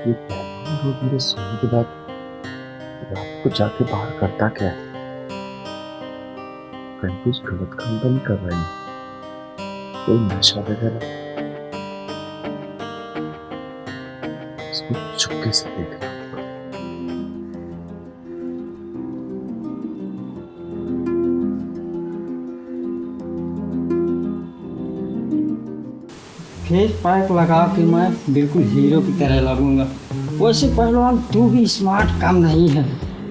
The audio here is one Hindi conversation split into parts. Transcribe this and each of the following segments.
ये पहलवान रोज मेरे सोने के बाद रात को जाके बाहर करता क्या है? कहीं कुछ गलत काम तो नहीं कर रहा है? कोई नशा वगैरह? इसको चुपके से देखना। फेस पैक लगा के मैं बिल्कुल हीरो की तरह लगूंगा। वैसे पहलवान तू भी स्मार्ट काम नहीं है,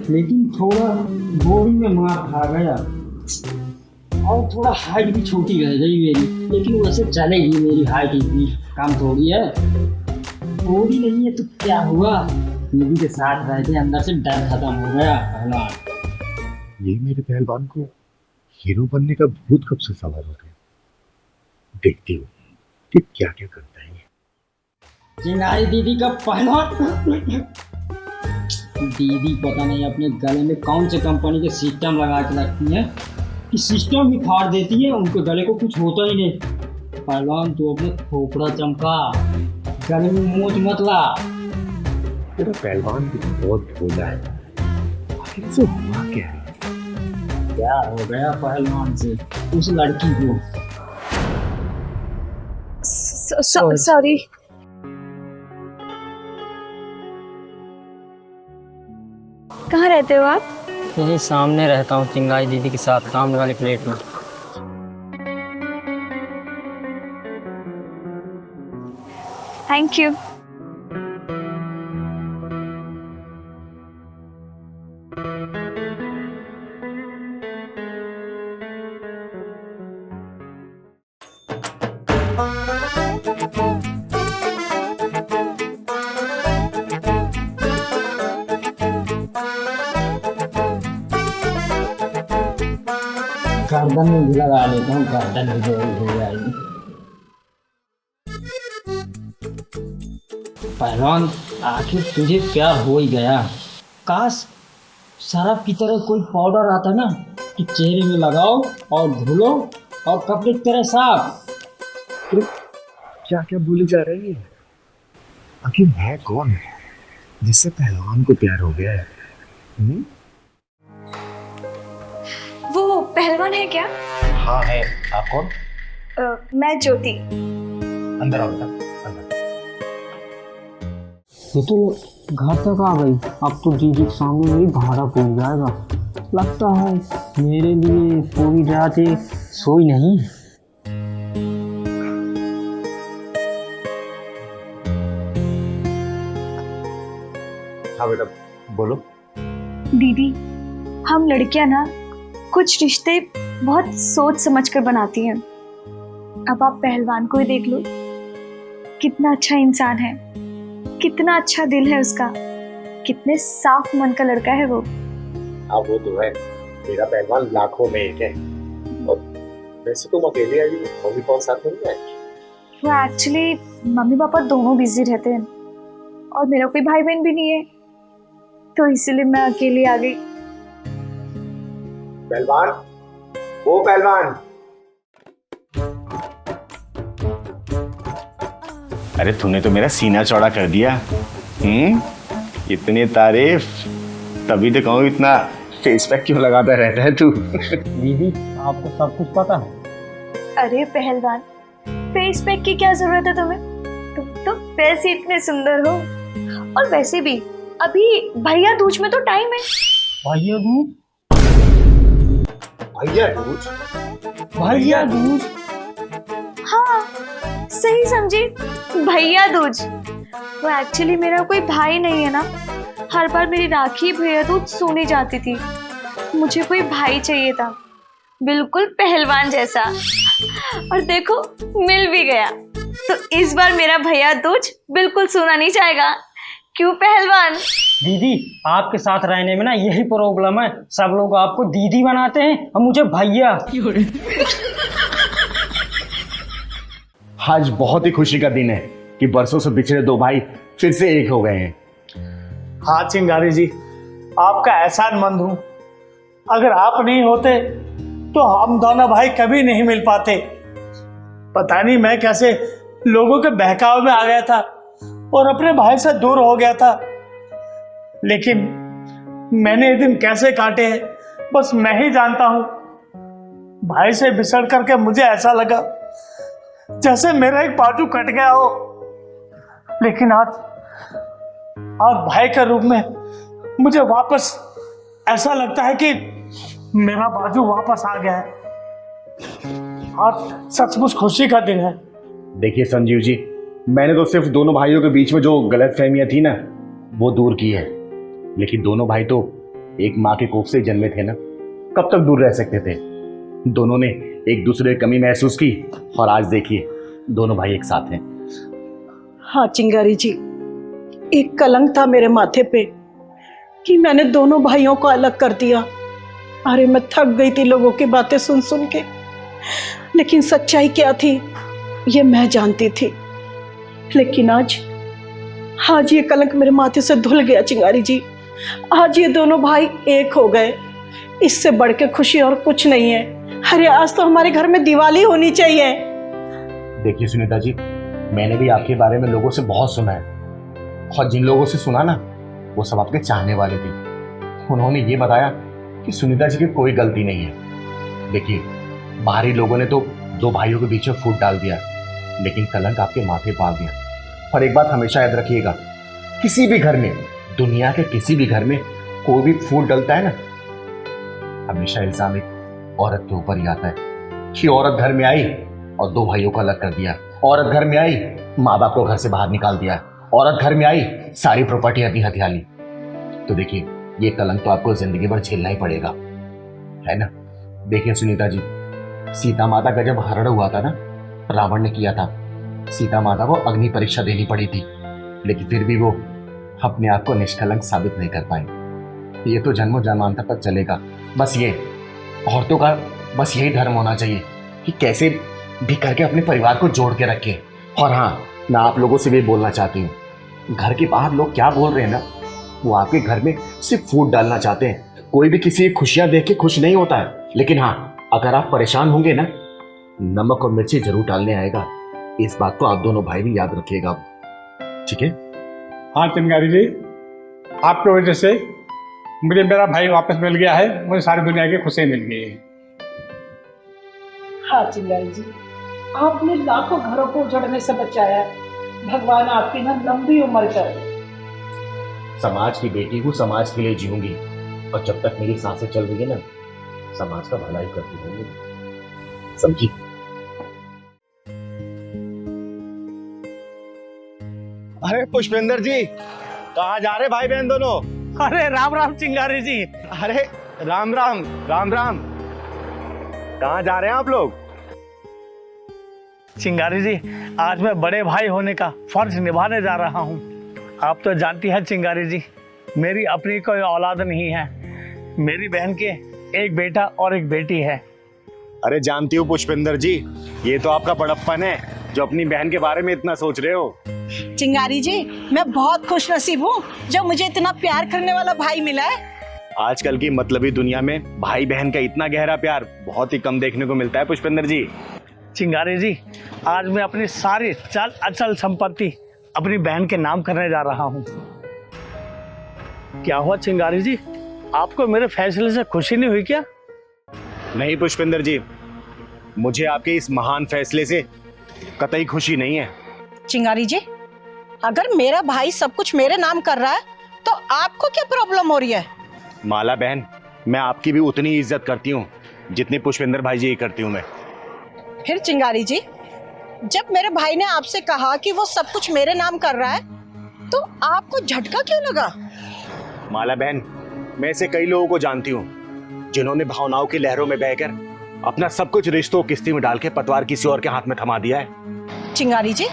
लेकिन थोड़ा बॉडी में मार खा गया और थोड़ा हाइट भी छोटी रह गई मेरी, लेकिन वैसे चलेगी मेरी हाइट इतनी काम थोड़ी है। बॉडी नहीं है तो क्या हुआ, दीदी के साथ रहते अंदर से डर खत्म हो गया। पहलवान ये मेरे पहलवान को हीरो बनने का भूत कब से सवार हो गया। देखती हूँ कि क्या क्या करता है ये। चिंगारी दीदी का पहलवान। दीदी पता नहीं अपने गले में कौन से कंपनी के सिस्टम लगा के रखती है कि सिस्टम ही फाड़ देती है, उनके गले को कुछ होता ही नहीं। पहलवान तू अपने खोपड़ा चमका, गले में मोच मत ला। तेरा पहलवान भी बहुत भोला है, आखिर से हुआ क्या है? क्या हो गया पहलवान से उस लड़की को? सॉरी। कहाँ रहते हो आप? यही सामने रहता हूँ चिंगारी दीदी के साथ, सामने वाली प्लेट में। Thank you. गर्दन में भी लगा लेता हूँ, गर्दन भी हो जाएगी। पहलवान आखिर तुझे प्यार हो ही गया। काश शराब की तरह कोई पाउडर आता ना कि चेहरे में लगाओ और धुलो और कपड़े की तरह साफ। क्या क्या भूले जा रही है? आखिर है कौन जिससे पहलवान को प्यार हो गया है? वो पहलवान है क्या? हाँ है। आप कौन? मैं ज्योति। अंदर आओ बेटा, अंदर। ये तो घर तक आ गई, अब तो दीदी के सामने मेरी भाड़ा पड़ जाएगा। लगता है मेरे लिए पूरी रात सोई नहीं। हाँ बेटा बोलो। दीदी, हम लड़कियां ना कुछ रिश्ते बहुत सोच समझ कर बनाती हैं। अब आप पहलवान को ही देख लो, कितना अच्छा इंसान है, कितना अच्छा दिल है उसका, कितने साफ मन का लड़का है वो। हाँ वो तो है, मेरा पहलवान लाखों में एक है। और वैसे तुम अकेले आई हो, मम्मी पापा साथ में नहीं आए? वो एक्चुअली मम्मी पापा दोनों बिजी रहते हैं और मेरा कोई भाई बहन भी नहीं है, तो इसीलिए मैं अकेली आ गई। पहलवान, वो पहलवान। अरे तूने तो मेरा सीना चौड़ा कर दिया। इतनी तारीफ, तभी तो कहूँ इतना फेस पैक क्यों लगाता रहता है तू? दीदी आपको सब कुछ पता है। अरे पहलवान, फेस पैक की क्या जरूरत है तुम्हें? तुम तो वैसे इतने सुंदर हो, और वैसे भी अभी भैया दूज में तो टाइम है। भैया दूज? भैया दूज? भैया दूज? हाँ सही समझी, भैया दूज। वो एक्चुअली मेरा कोई भाई नहीं है ना, हर बार मेरी राखी भैया दूज सोने जाती थी। मुझे कोई भाई चाहिए था, बिल्कुल पहलवान जैसा, और देखो मिल भी गया। तो इस बार मेरा भैया दूज बिल्कुल सोना नहीं जाएगा, क्यों पहलवान? दीदी आपके साथ रहने में ना यही प्रॉब्लम है, सब लोग आपको दीदी बनाते हैं और मुझे भैया। आज बहुत ही खुशी का दिन है कि बरसों से बिछड़े दो भाई फिर से एक हो गए हैं। हाँ चिंगारी जी, आपका एहसानमंद हूँ। अगर आप नहीं होते तो हम दोनों भाई कभी नहीं मिल पाते। पता नहीं मैं कैसे लोगों के बहकावे में आ गया था और अपने भाई से दूर हो गया था, लेकिन मैंने ये दिन कैसे काटे हैं बस मैं ही जानता हूं। भाई से बिछड़ करके मुझे ऐसा लगा जैसे मेरा एक बाजू कट गया हो, लेकिन आज भाई के रूप में मुझे वापस ऐसा लगता है कि मेरा बाजू वापस आ गया है। आज सचमुच खुशी का दिन है। देखिए संजीव जी, मैंने तो सिर्फ दोनों भाइयों के बीच में जो गलतफहमियां थी ना वो दूर की है, लेकिन दोनों भाई तो एक माँ के कोख से जन्मे थे ना, कब तक दूर रह सकते थे। दोनों ने एक दूसरे की कमी महसूस की और आज देखिए दोनों भाई एक साथ हैं। हाँ चिंगारी जी, एक कलंक था मेरे माथे पे कि मैंने दोनों भाइयों को अलग कर दिया। अरे मैं थक गई थी लोगों की बातें सुन सुन के, लेकिन सच्चाई क्या थी ये मैं जानती थी। लेकिन आज ये कलंक मेरे माथे से धुल गया चिंगारी जी। आज ये दोनों भाई एक हो गए, इससे बढ़ के खुशी और कुछ नहीं है। अरे आज तो हमारे घर में दिवाली होनी चाहिए। देखिए सुनीता जी, मैंने भी आपके बारे में लोगों से बहुत सुना है, और जिन लोगों से सुना ना वो सब आपके चाहने वाले थे। उन्होंने ये बताया कि सुनीता जी की कोई गलती नहीं है। देखिए बाहरी लोगों ने तो दो भाइयों के बीच में फूट डाल दिया, लेकिन कलंक आपके माथे पाल दिया। और एक बात हमेशा याद रखिएगा, किसी भी घर में, दुनिया के किसी भी घर में कोई भी फूट डलता है ना, हमेशा इल्जाम एक औरत के ऊपर ही आता है कि औरत घर में आई और दो भाइयों को अलग कर दिया, औरत घर में आई माँ बाप को घर से बाहर निकाल दिया, औरत घर में आई सारी प्रॉपर्टी अपनी हथिया ली। तो देखिए ये कलंक तो आपको जिंदगी भर झेलना ही पड़ेगा, है ना। देखिए सुनीता जी, सीता माता का जब हरण हुआ था ना, रावण ने किया था, सीता माता को अग्नि परीक्षा देनी पड़ी थी, लेकिन फिर भी वो अपने आप को निष्कलंक साबित नहीं कर पाई। ये तो जन्मों जन्मांतर तक चलेगा। बस ये औरतों का बस यही धर्म होना चाहिए कि कैसे भी करके अपने परिवार को जोड़ के रखें। और हाँ, मैं आप लोगों से भी बोलना चाहती हूँ, घर के बाहर लोग क्या बोल रहे हैं ना, वो आपके घर में सिर्फ फूट डालना चाहते हैं। कोई भी किसी की खुशियां देख के खुश नहीं होता है, लेकिन हाँ अगर आप परेशान होंगे ना, नमक और मिर्ची जरूर डालने आएगा। इस बात को आप दोनों भाई भी याद रखिएगा, ठीक है। हाँ चिंगारी जी, आपकी वजह से मुझे मेरा भाई वापस मिल गया है, मुझे सारी दुनिया की खुशी मिल गई है। हाँ चिंगारी जी, आपने लाखों घरों को उजड़ने से बचाया। भगवान आपकी ना लंबी उम्र करे। समाज की बेटी हूँ, समाज के लिए जीऊंगी, और जब तक मेरी सांसें चल रही है ना, समाज का भला ही करती रहूंगी, समझी। अरे पुष्पेंद्र जी, कहाँ जा रहे भाई बहन दोनों? अरे राम राम चिंगारी जी। अरे राम राम राम राम, कहाँ जा रहे हैं आप लोग? चिंगारी जी, आज मैं बड़े भाई होने का फर्ज निभाने जा रहा हूँ। आप तो जानती हैं चिंगारी जी, मेरी अपनी कोई औलाद नहीं है। मेरी बहन के एक बेटा और एक बेटी है। अरे जानती हूँ पुष्पेंद्र जी, ये तो आपका बड़प्पन है जो अपनी बहन के बारे में इतना सोच रहे हो। चिंगारी जी, मैं बहुत खुश नसीब हूँ जो मुझे इतना प्यार करने वाला भाई मिला है। आजकल की मतलबी दुनिया में भाई बहन का इतना गहरा प्यार बहुत ही कम देखने को मिलता है पुष्पेंद्र जी। चिंगारी जी, आज मैं अपनी सारी चल अचल संपत्ति अपनी बहन के नाम करने जा रहा हूँ। क्या हुआ चिंगारी जी, आपको मेरे फैसले से खुशी नहीं हुई क्या? नहीं पुष्पेंद्र जी, मुझे आपके इस महान फैसले से कतई खुशी नहीं है। चिंगारी जी, अगर मेरा भाई सब कुछ मेरे नाम कर रहा है तो आपको क्या प्रॉब्लम हो रही है? माला बहन, मैं आपकी भी उतनी इज्जत करती हूँ जितनी पुष्पेंद्र भाई जी करती हूँ मैं। फिर चिंगारी जी, जब मेरे भाई ने आपसे कहा कि वो सब कुछ मेरे नाम कर रहा है तो आपको झटका क्यों लगा? माला बहन, मैं ऐसे कई लोगों को जानती हूँ जिन्होंने भावनाओं की लहरों में बहकर अपना सब कुछ रिश्तों किस्ती में डाल के पतवार किसी और के हाथ में थमा दिया है। चिंगारी जी,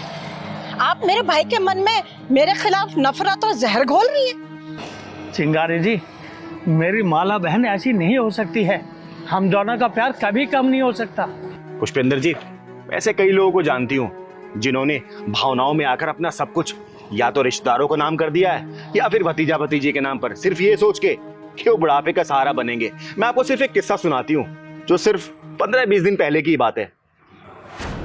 आप मेरे भाई के मन में मेरे खिलाफ नफरत और जहर घोल रही है। चिंगारी जी, मेरी माला बहन ऐसी नहीं हो सकती है। हम दोनों का प्यार कभी कम नहीं हो सकता। पुष्पेंद्र जी, ऐसे कई लोगों को जानती हूँ जिन्होंने भावनाओं में आकर अपना सब कुछ या तो रिश्तेदारों को नाम कर दिया है या फिर भतीजा भतीजे के नाम पर, सिर्फ ये सोच के कि वो बुढ़ापे का सहारा बनेंगे। मैं आपको सिर्फ एक किस्सा सुनाती हूँ जो सिर्फ 15-20 दिन पहले की बात है।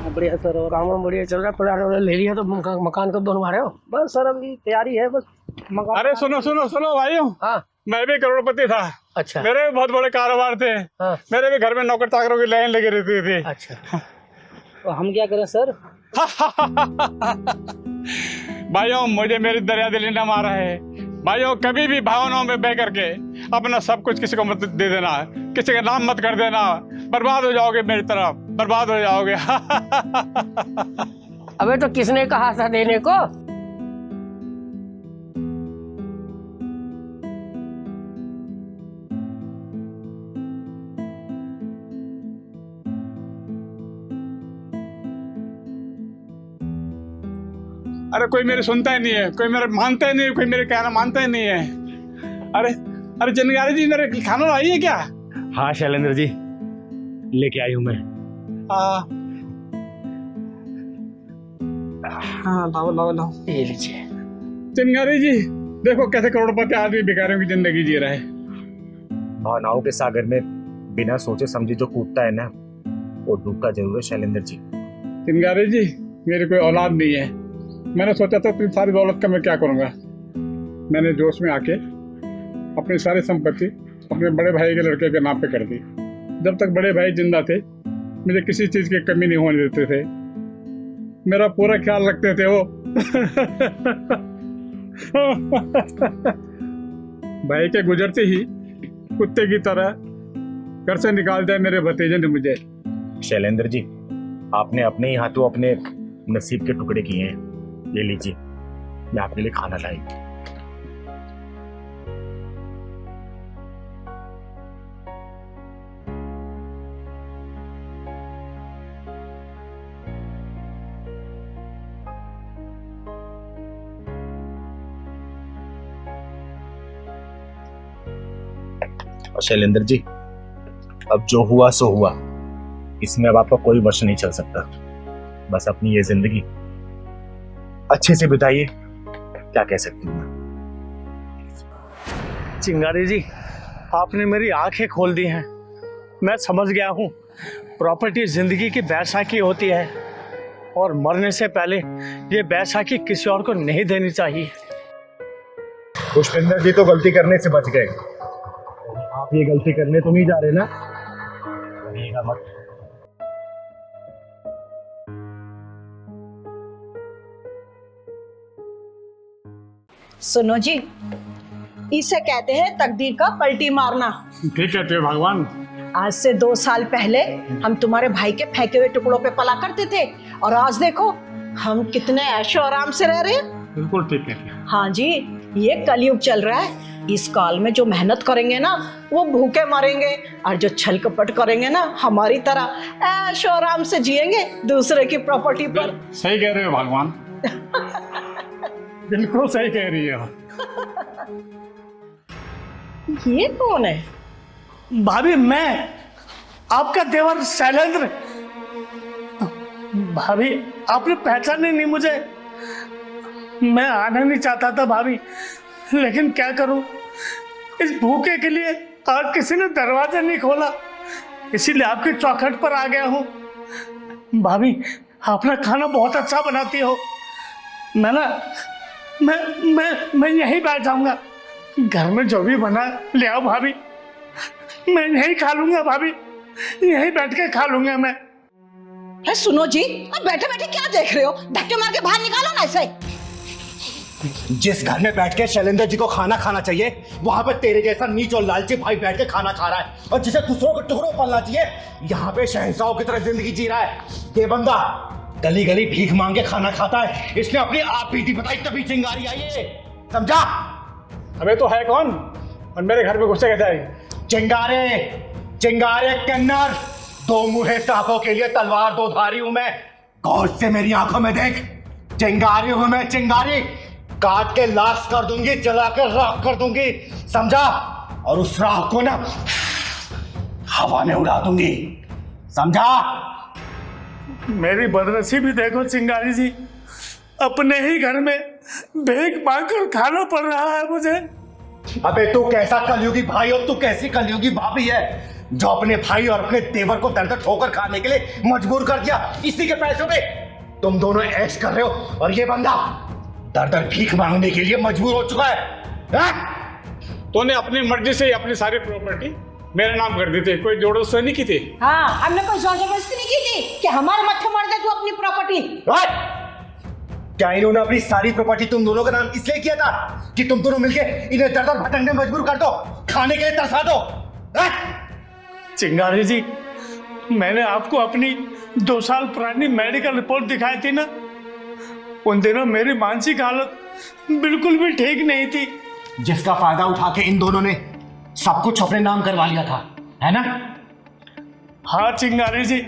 बढ़िया सर, और काम बढ़िया चल रहा है। प्लाट वाला ले लिया तो मकान कब बनवा रहे हो? बस सर अभी तैयारी है बस मकान। अरे सुनो सुनो सुनो भाइयों, हाँ मैं भी करोड़पति था। अच्छा। मेरे भी बहुत बड़े कारोबार थे। हाँ। मेरे भी घर में नौकर चाकरों की लाइन लगी रहती थी। अच्छा, तो हम क्या करें सर? भाइयों मुझे मेरी दरिया दिली न मारा है। भाइयों कभी भी भावनाओं में बह करके अपना सब कुछ किसी को मत दे देना, किसी का नाम मत कर देना, बर्बाद हो जाओगे, मेरी तरफ बर्बाद हो जाओगे। अबे तो किसने कहा था देने को? अरे कोई मेरे सुनता ही नहीं है, कोई मेरे मानता ही नहीं है, कोई मेरे कहना मानता ही नहीं है। अरे अरे चिंगारी जी मेरे खाना लाई है क्या? हाँ शैलेंद्र जी, लेके आई हूँ मैं। हाँ लाओ लाओ लाओ, ये लीजिए। चिंगारी जी देखो कैसे करोड़पति आदमी भिखारियों की जिंदगी जी रहा है। भावनाओं के सागर में बिना सोचे समझे जो कूदता है ना, वो डूबता जरूर है शैलेंद्र जी। चिंगारी जी मेरी कोई औलाद नहीं है। मैंने सोचा था इतनी सारी दौलत का मैं क्या करूंगा। मैंने जोश में आके अपनी सारी संपत्ति अपने बड़े भाई के लड़के के नाम पे कर दी। जब तक बड़े भाई जिंदा थे मुझे किसी चीज की कमी नहीं होने देते थे, मेरा पूरा ख्याल रखते थे वो। भाई के गुजरते ही कुत्ते की तरह घर से निकाल दिया मेरे भतीजे ने मुझे। शैलेंद्र जी आपने अपने ही हाथों अपने नसीब के टुकड़े किए हैं। ले लीजिए, मैं आपके लिए खाना लाई। और शैलेंद्र जी अब जो हुआ सो हुआ, इसमें अब आपका कोई वश नहीं चल सकता। बस अपनी ये जिंदगी अच्छे से बिताइए, क्या कह सकती हूँ। चिंगारी जी आपने मेरी आंखें खोल दी हैं। मैं समझ गया हूँ प्रॉपर्टी जिंदगी की बैसाखी होती है और मरने से पहले ये बैसाखी किसी और को नहीं देनी चाहिए। पुष्पेंद्र जी तो गलती करने से बच गए, आप ये गलती करने तो नहीं जा रहे ना? करिएगा मत। सुनो जी, इसे कहते हैं तकदीर का पलटी मारना। ठीक कहते हो भगवान। आज से 2 साल पहले हम तुम्हारे भाई के फेंके हुए टुकड़ों पे पला करते थे और आज देखो हम कितने ऐशो आराम से रह रहे हैं। बिल्कुल ठीक है। हाँ जी, ये कलयुग चल रहा है। इस काल में जो मेहनत करेंगे ना वो भूखे मरेंगे और जो छल कपट करेंगे ना हमारी तरह ऐशो आराम से जिएंगे दूसरे की प्रॉपर्टी पर। सही कह रहे हो भगवान। बिल्कुल सही कह रही हो। ये कौन है? भाभी मैं आपका देवर शैलेंद्र। भाभी आपने पहचाने नहीं मुझे। मैं आना नहीं चाहता था भाभी, लेकिन क्या करूं, इस भूखे के लिए आज किसी ने दरवाजा नहीं खोला, इसीलिए आपकी चौखट पर आ गया हूं। भाभी अपना खाना बहुत अच्छा बनाती हो। मैं ना मैं यहीं बैठ जाऊंगा। घर में जो भी बना ले आओ भाभी, मैं यहीं खा लूंगा भाभी, यहीं बैठ के खा लूंगा मैं। सुनो जी, अब बैठे बैठे क्या देख रहे हो? धक्के मार के बाहर निकालो ना इसे। जिस घर में बैठ के शैलेंद्र जी को खाना खाना चाहिए वहां पे तेरे जैसा नीच और लालची भाई बैठ के खाना खा रहा है, और जिसे दूसरों के टुकड़ों पलना चाहिए यहाँ पे शहंशाहों की तरह जिंदगी जी रहा है। ये बंदा गली गली भीख मांग के खाना खाता है, इसने अपनी आप बीती बताई तभी चिंगारी आई है, समझा? अबे तो है कौन और मेरे घर में घुसे कैसे आई? चिंगारे चिंगारे कन्नर, 2 मुँहे सांपों के लिए तलवार 2 धारी हूं मैं। गौर से मेरी आंखों में देख, चिंगारी हूं मैं, चिंगारी। काट के लाश कर दूंगी, जला के राख कर दूंगी, समझा? और उस राख को ना हवा में उड़ा दूंगी, समझा? मेरी बदनसीबी देखो चिंगारी जी, अपने ही घर में भीख मांगकर खाना पड़ रहा है मुझे। अबे तू कैसा कलयुगी भाई और तू कैसी कलयुगी भाभी है? जो अपने भाई और अपने देवर को दर दर ठोकर खाने के लिए मजबूर कर दिया इसी के पैसों पे तुम दोनों ऐश कर रहे हो और ये बंदा दर दर भीख मांगने के लिए मजबूर हो चुका है? तूने अपनी मर्जी से ही अपनी सारी प्रॉपर्टी मेरे नाम कर दी थी, कोई जोड़ो से नहीं की थी। हाँ, हमने कोई जोर जबरदस्ती नहीं की थी कि हमारे मत्थे मार दे तू अपनी प्रॉपर्टी। क्या इन्होंने अपनी सारी प्रॉपर्टी तुम दोनों का नाम इसलिए किया था कि तुम दोनों मिलके इन्हें दर दर भटकने में मजबूर कर दो, खाने के लिए तरसा दो? चिंगारी जी, मैंने आपको अपनी 2 साल पुरानी मेडिकल रिपोर्ट दिखाई थी ना, उन दिनों मेरी मानसिक हालत बिल्कुल भी ठीक नहीं थी, जिसका फायदा उठा के इन दोनों ने सब कुछ अपने नाम करवा लिया था, है ना? हाँ चिंगारी जी,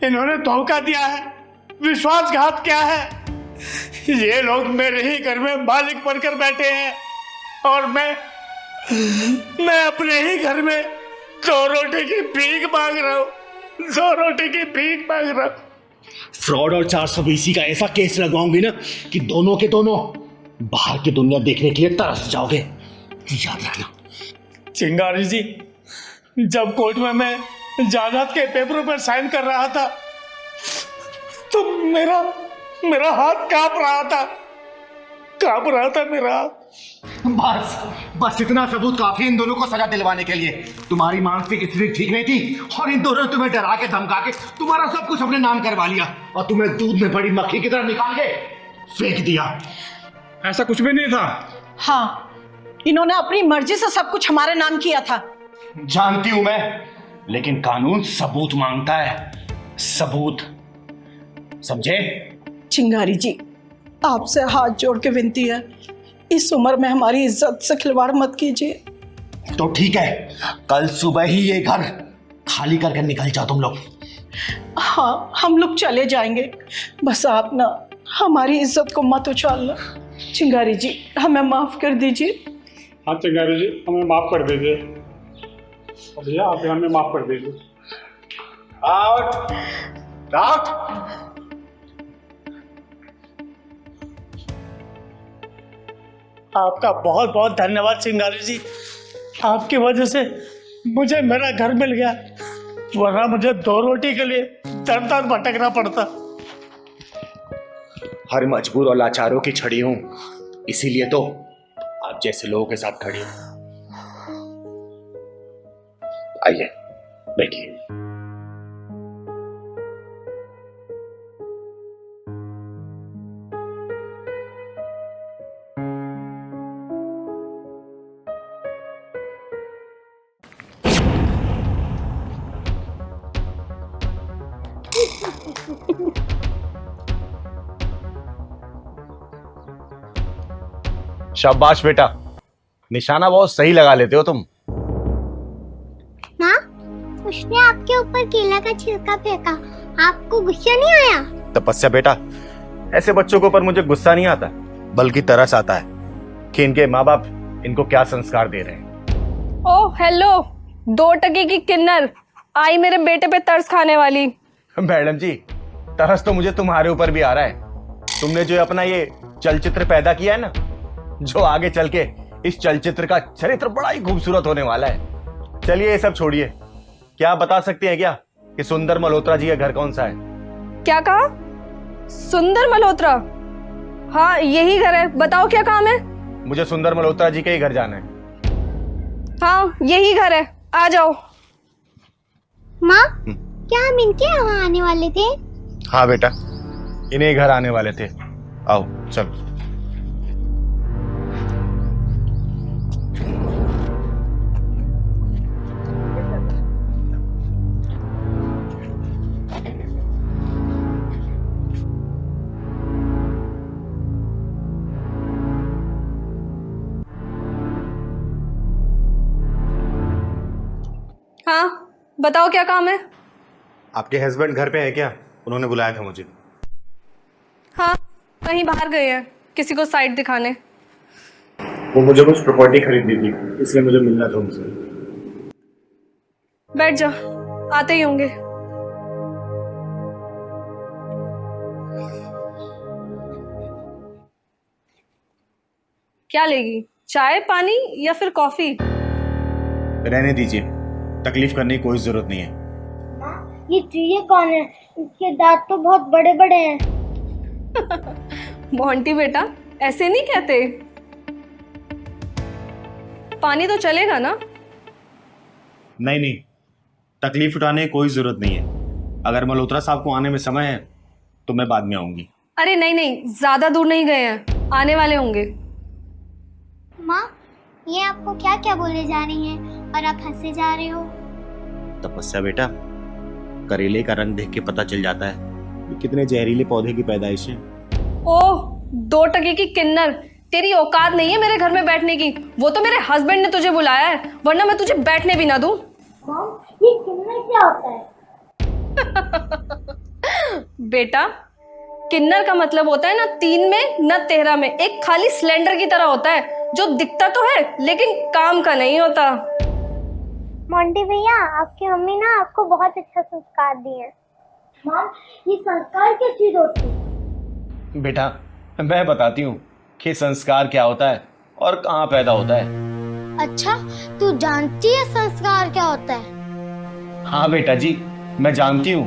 इन्होंने धोखा दिया है, विश्वासघात किया है। ये लोग मेरे ही घर में मालिक बनकर बैठे हैं और मैं अपने ही घर में 2 रोटी की भीख मांग रहा हूँ, 2 रोटी की भीख मांग रहा हूँ। फ्रॉड और 420 का ऐसा केस लगवाऊंगी ना कि दोनों के दोनों बाहर की दुनिया देखने के लिए तरस जाओगे, याद रखना। चिंगारी जी, जब कोर्ट में मैं जायदाद के पेपरों पर साइन कर रहा था तो मेरा हाथ कांप रहा था मेरा हाथ। बस इतना सबूत काफी इन दोनों को सजा दिलवाने के लिए। तुम्हारी मानसिक स्थिति ठीक नहीं थी और इन दोनों ने तुम्हें डरा के धमका के तुम्हारा सब कुछ अपने नाम करवा लिया और तुम्हें दूध में पड़ी मक्खी की तरह निकाल के फेंक दिया। ऐसा कुछ भी नहीं था। हाँ, इन्होंने अपनी मर्जी से सब कुछ हमारे नाम किया था। जानती हूं मैं, लेकिन कानून सबूत मांगता है, सबूत, समझे? चिंगारी जी, आपसे हाथ जोड़ के विनती है, इस उम्र में हमारी इज्जत से खिलवाड़ मत कीजिए। तो ठीक है, कल सुबह ही ये घर खाली करके निकल जाओ तुम लोग। हाँ, हम लोग चले जाएंगे, बस आप ना हमारी इज्जत को मत उछालना। चिंगारी जी, हमें माफ कर दीजिए। हाँ चिंगारी जी, हमें माफ कर दीजिए। भैया आप हमें माफ कर दीजिए। Out, out. आपका बहुत बहुत धन्यवाद चिंगारी जी, आपकी वजह से मुझे मेरा घर मिल गया, वरना मुझे 2 रोटी के लिए दर दर भटकना पड़ता। हर मजबूर और लाचारों की छड़ी हूं, इसीलिए तो आप जैसे लोगों के साथ खड़ी हूं। आइए बैठिए। शाबाश बेटा, निशाना बहुत सही लगा लेते हो तुम। माँ, उसने आपके ऊपर केला का छिलका फेंका, आपको गुस्सा नहीं आया? तपस्या बेटा, ऐसे बच्चों के ऊपर मुझे गुस्सा नहीं आता, बल्कि तरस आता है कि इनके माँ बाप इनको क्या संस्कार दे रहे हैं। ओह हेलो, 2 टके की किन्नर आई मेरे बेटे पे तरस खाने वाली। मैडम जी, तरस तो मुझे तुम्हारे ऊपर भी आ रहा है। तुमने जो अपना ये चलचित्र पैदा किया है ना, जो आगे चल के इस चलचित्र का चरित्र बड़ा ही खूबसूरत होने वाला है। चलिए ये सब छोड़िए, क्या आप बता सकते हैं क्या कि सुंदर मल्होत्रा जी का घर कौन सा है? क्या कहा? सुंदर मल्होत्रा? हाँ यही घर है, बताओ क्या काम है? मुझे सुंदर मल्होत्रा जी के ही घर जाना है। हाँ यही घर है, आ जाओ। माँ, क्या हम इनके यहाँ आने वाले थे? हाँ बेटा, इन्हें घर आने वाले थे। आओ चलो। हाँ बताओ क्या काम है? आपके हस्बैंड घर पे है क्या? उन्होंने बुलाया था मुझे। हाँ कहीं बाहर गए हैं, किसी को साइट दिखाने। वो मुझे कुछ प्रॉपर्टी खरीदनी थी, इसलिए मुझे मिलना था उनसे। बैठ जा, आते ही होंगे। क्या लेगी, चाय पानी या फिर कॉफी? रहने दीजिए, तकलीफ करने की कोई जरूरत नहीं है। ये चूहे कौन है? इसके दांत तो बहुत बड़े बड़े हैं। मोंटी बेटा, ऐसे नहीं कहते। पानी तो चलेगा ना? नहीं नहीं, तकलीफ उठाने की कोई जरूरत नहीं है। अगर मल्होत्रा साहब को आने में समय है तो मैं बाद में आऊंगी। अरे नहीं नहीं, ज्यादा दूर नहीं गए हैं, आने वाले होंगे। माँ, ये आपको क्या क्या बोले जा रही हैं और आप हंसे जा रहे हो? तपस्या बेटा, करेले का रंग देख के पता चल जाता है कि कितने जहरीले पौधे की पैदाइश है। ओह, 2 टके की किन्नर, तेरी औकात नहीं है मेरे घर में बैठने की। वो तो मेरे हस्बैंड ने तुझे बुलाया है, वरना मैं तुझे बैठने भी ना दूं। मॉम, ये किन्नर क्या होता है? बेटा, किन्नर का मतलब होता है ना 3 में न 13 में, एक खाली सिलेंडर की तरह होता है जो दिखता तो है लेकिन काम का नहीं होता। मोंटी भैया, आपकी मम्मी ना आपको बहुत अच्छा संस्कार दिए हैं। मॉम, ये संस्कार क्या चीज होती है? बेटा, मैं बताती हूँ कि संस्कार क्या होता है और कहाँ पैदा होता है। अच्छा, तू जानती है संस्कार क्या होता है? हाँ बेटा जी, मैं जानती हूँ,